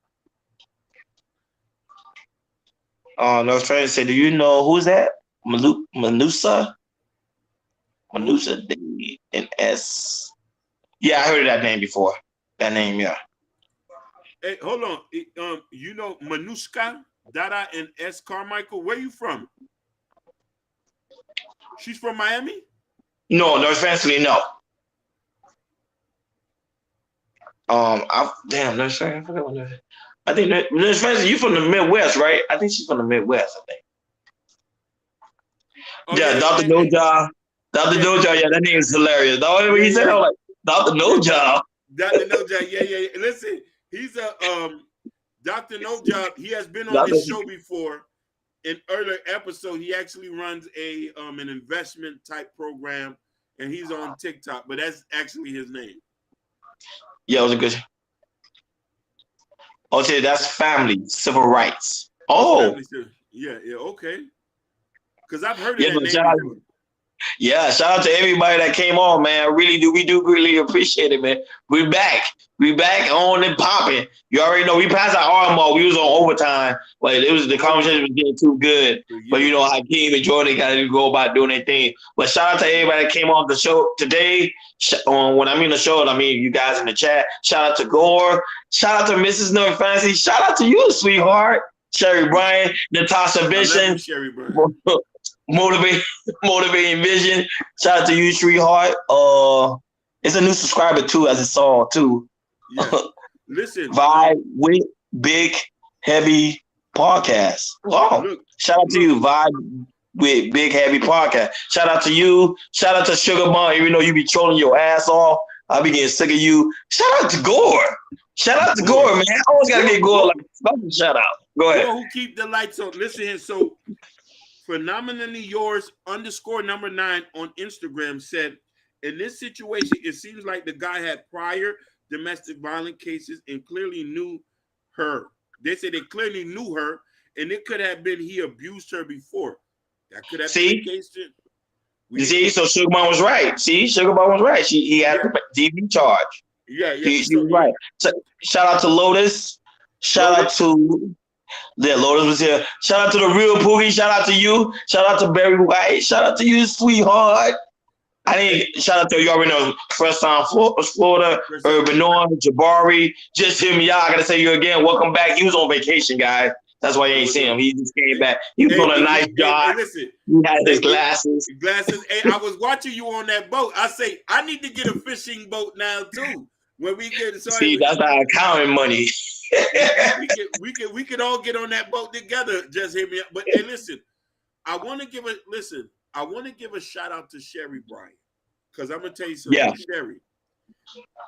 I was trying to say, do you know who's that? Manusa D and S. Yeah, I heard of that name before. That name, yeah. Hey, hold on. You know Manuska, Dada, and S. Carmichael. Where you from? She's from Miami? No, offensively, no. I forgot what that is. I think you from the Midwest, right? I think she's from the Midwest, I think. Oh, yeah, Dr. No Job. Dr. No Job, yeah, that name is hilarious. The only way he said, I was like, Dr. No Job. Dr. No Job, yeah. Listen, he's a Dr. No Job. He has been on this show before. In earlier episode, he actually runs an investment type program, and he's on TikTok, but that's actually his name. Yeah, it was a good. Okay, that's family, civil rights. Oh, yeah, okay. Because I've heard of that name before. Yeah, shout out to everybody that came on, man. We do really appreciate it, man. We back on and popping. You already know we passed our arm mark. We was on overtime, but the conversation was getting too good. Yeah. But you know, Hakeem and Jordan got to go about doing their thing. But shout out to everybody that came on the show today. When I mean the show, I mean you guys in the chat. Shout out to Gore. Shout out to Mrs. No Fancy. Shout out to you, sweetheart. Sherry Bryan, Natasha Vincent. Sherry Bryan. Motivating Vision. Shout out to you, sweetheart. It's a new subscriber too, as it's all too. Yeah. Listen, Vibe with Big Heavy Podcast. Oh, shout out to you, Vibe with Big Heavy Podcast. Shout out to you. Shout out to Sugar Bun. Even though you be trolling your ass off, I be getting sick of you. Shout out to Gore. Shout out to Gore, man. I always gotta get Gore like a shout out. Go ahead. Who keep the lights on? Listen here, so. Phenomenally Yours _9 on Instagram said, in this situation, it seems like the guy had prior domestic violence cases and clearly knew her. They said they clearly knew her, and it could have been he abused her before. That could have been the case. You see, so Sugar Bun was right. Sugar Bun was right. He had a DV charge. Yeah. He was right. So, shout out to Lotus. Shout out to... Yeah, Lotus was here. Shout out to the real Poogie. Shout out to you. Shout out to Barry White. Shout out to you, sweetheart. I didn't shout out to you already know. First time Florida, Urban Norm, Jabari. Just hear me out. I gotta say you again. Welcome back. He was on vacation, guys. That's why you ain't seen him. He just came back. He was on a nice job. Listen, he had his glasses. Hey, I was watching you on that boat. I say I need to get a fishing boat now too. When we get that's our accounting money. we could all get on that boat together. Just hear me out. But hey, listen, I want to give a shout out to Sherry Bryant, because I'm gonna tell you something. Yeah. Sherry,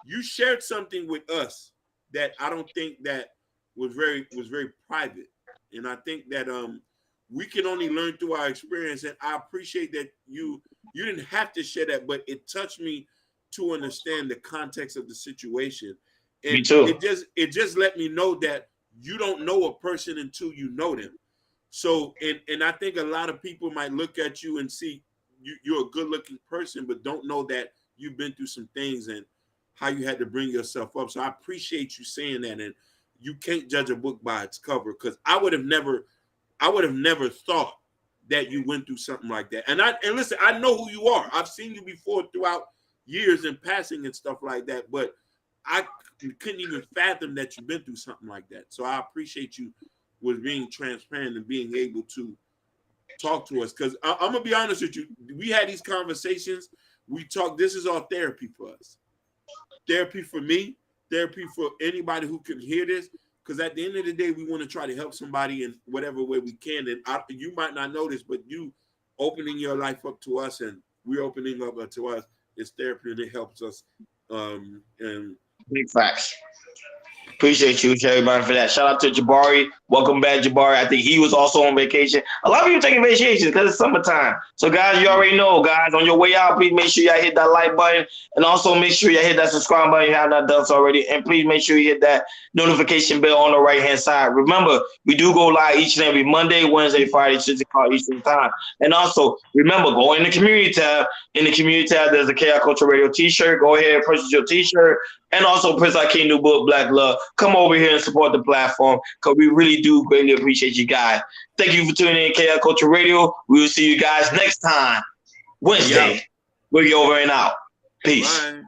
you shared something with us that I don't think that was very private, and I think that we can only learn through our experience. And I appreciate that you didn't have to share that, but it touched me to understand the context of the situation. And Me too. it just let me know that you don't know a person until you know them. So and I think a lot of people might look at you and see you're a good looking person, but don't know that you've been through some things and how you had to bring yourself up. So I appreciate you saying that. And you can't judge a book by its cover, because I would have never thought that you went through something like that. And listen, I know who you are. I've seen you before throughout years and passing and stuff like that, but I couldn't even fathom that you've been through something like that. So I appreciate you with being transparent and being able to talk to us. Because I'm gonna be honest with you, we had these conversations. We talk. This is all therapy for us. Therapy for me. Therapy for anybody who can hear this. Because at the end of the day, we want to try to help somebody in whatever way we can. And you might not know this, but you opening your life up to us, and we're opening up to us, is therapy, and it helps us. And Big facts. Appreciate you, everybody, for that. Shout out to Jabari. Welcome back, Jabari. I think he was also on vacation. A lot of people taking vacations because it's summertime. So, guys, you already know, guys, on your way out, please make sure y'all hit that like button, and also make sure y'all hit that subscribe button if you have not done so already. And please make sure you hit that notification bell on the right-hand side. Remember, we do go live each and every Monday, Wednesday, Friday, 6 o'clock Eastern Time. And also, remember, go in the community tab. In the community tab, there's a Chaos Culture Radio t-shirt. Go ahead and purchase your t-shirt. And also, Prince Akeem new book, Black Love. Come over here and support the platform, because we really do greatly appreciate you guys. Thank you for tuning in, Chaos Culture Radio. We will see you guys next time, Wednesday. We'll get over and out. Peace. bye.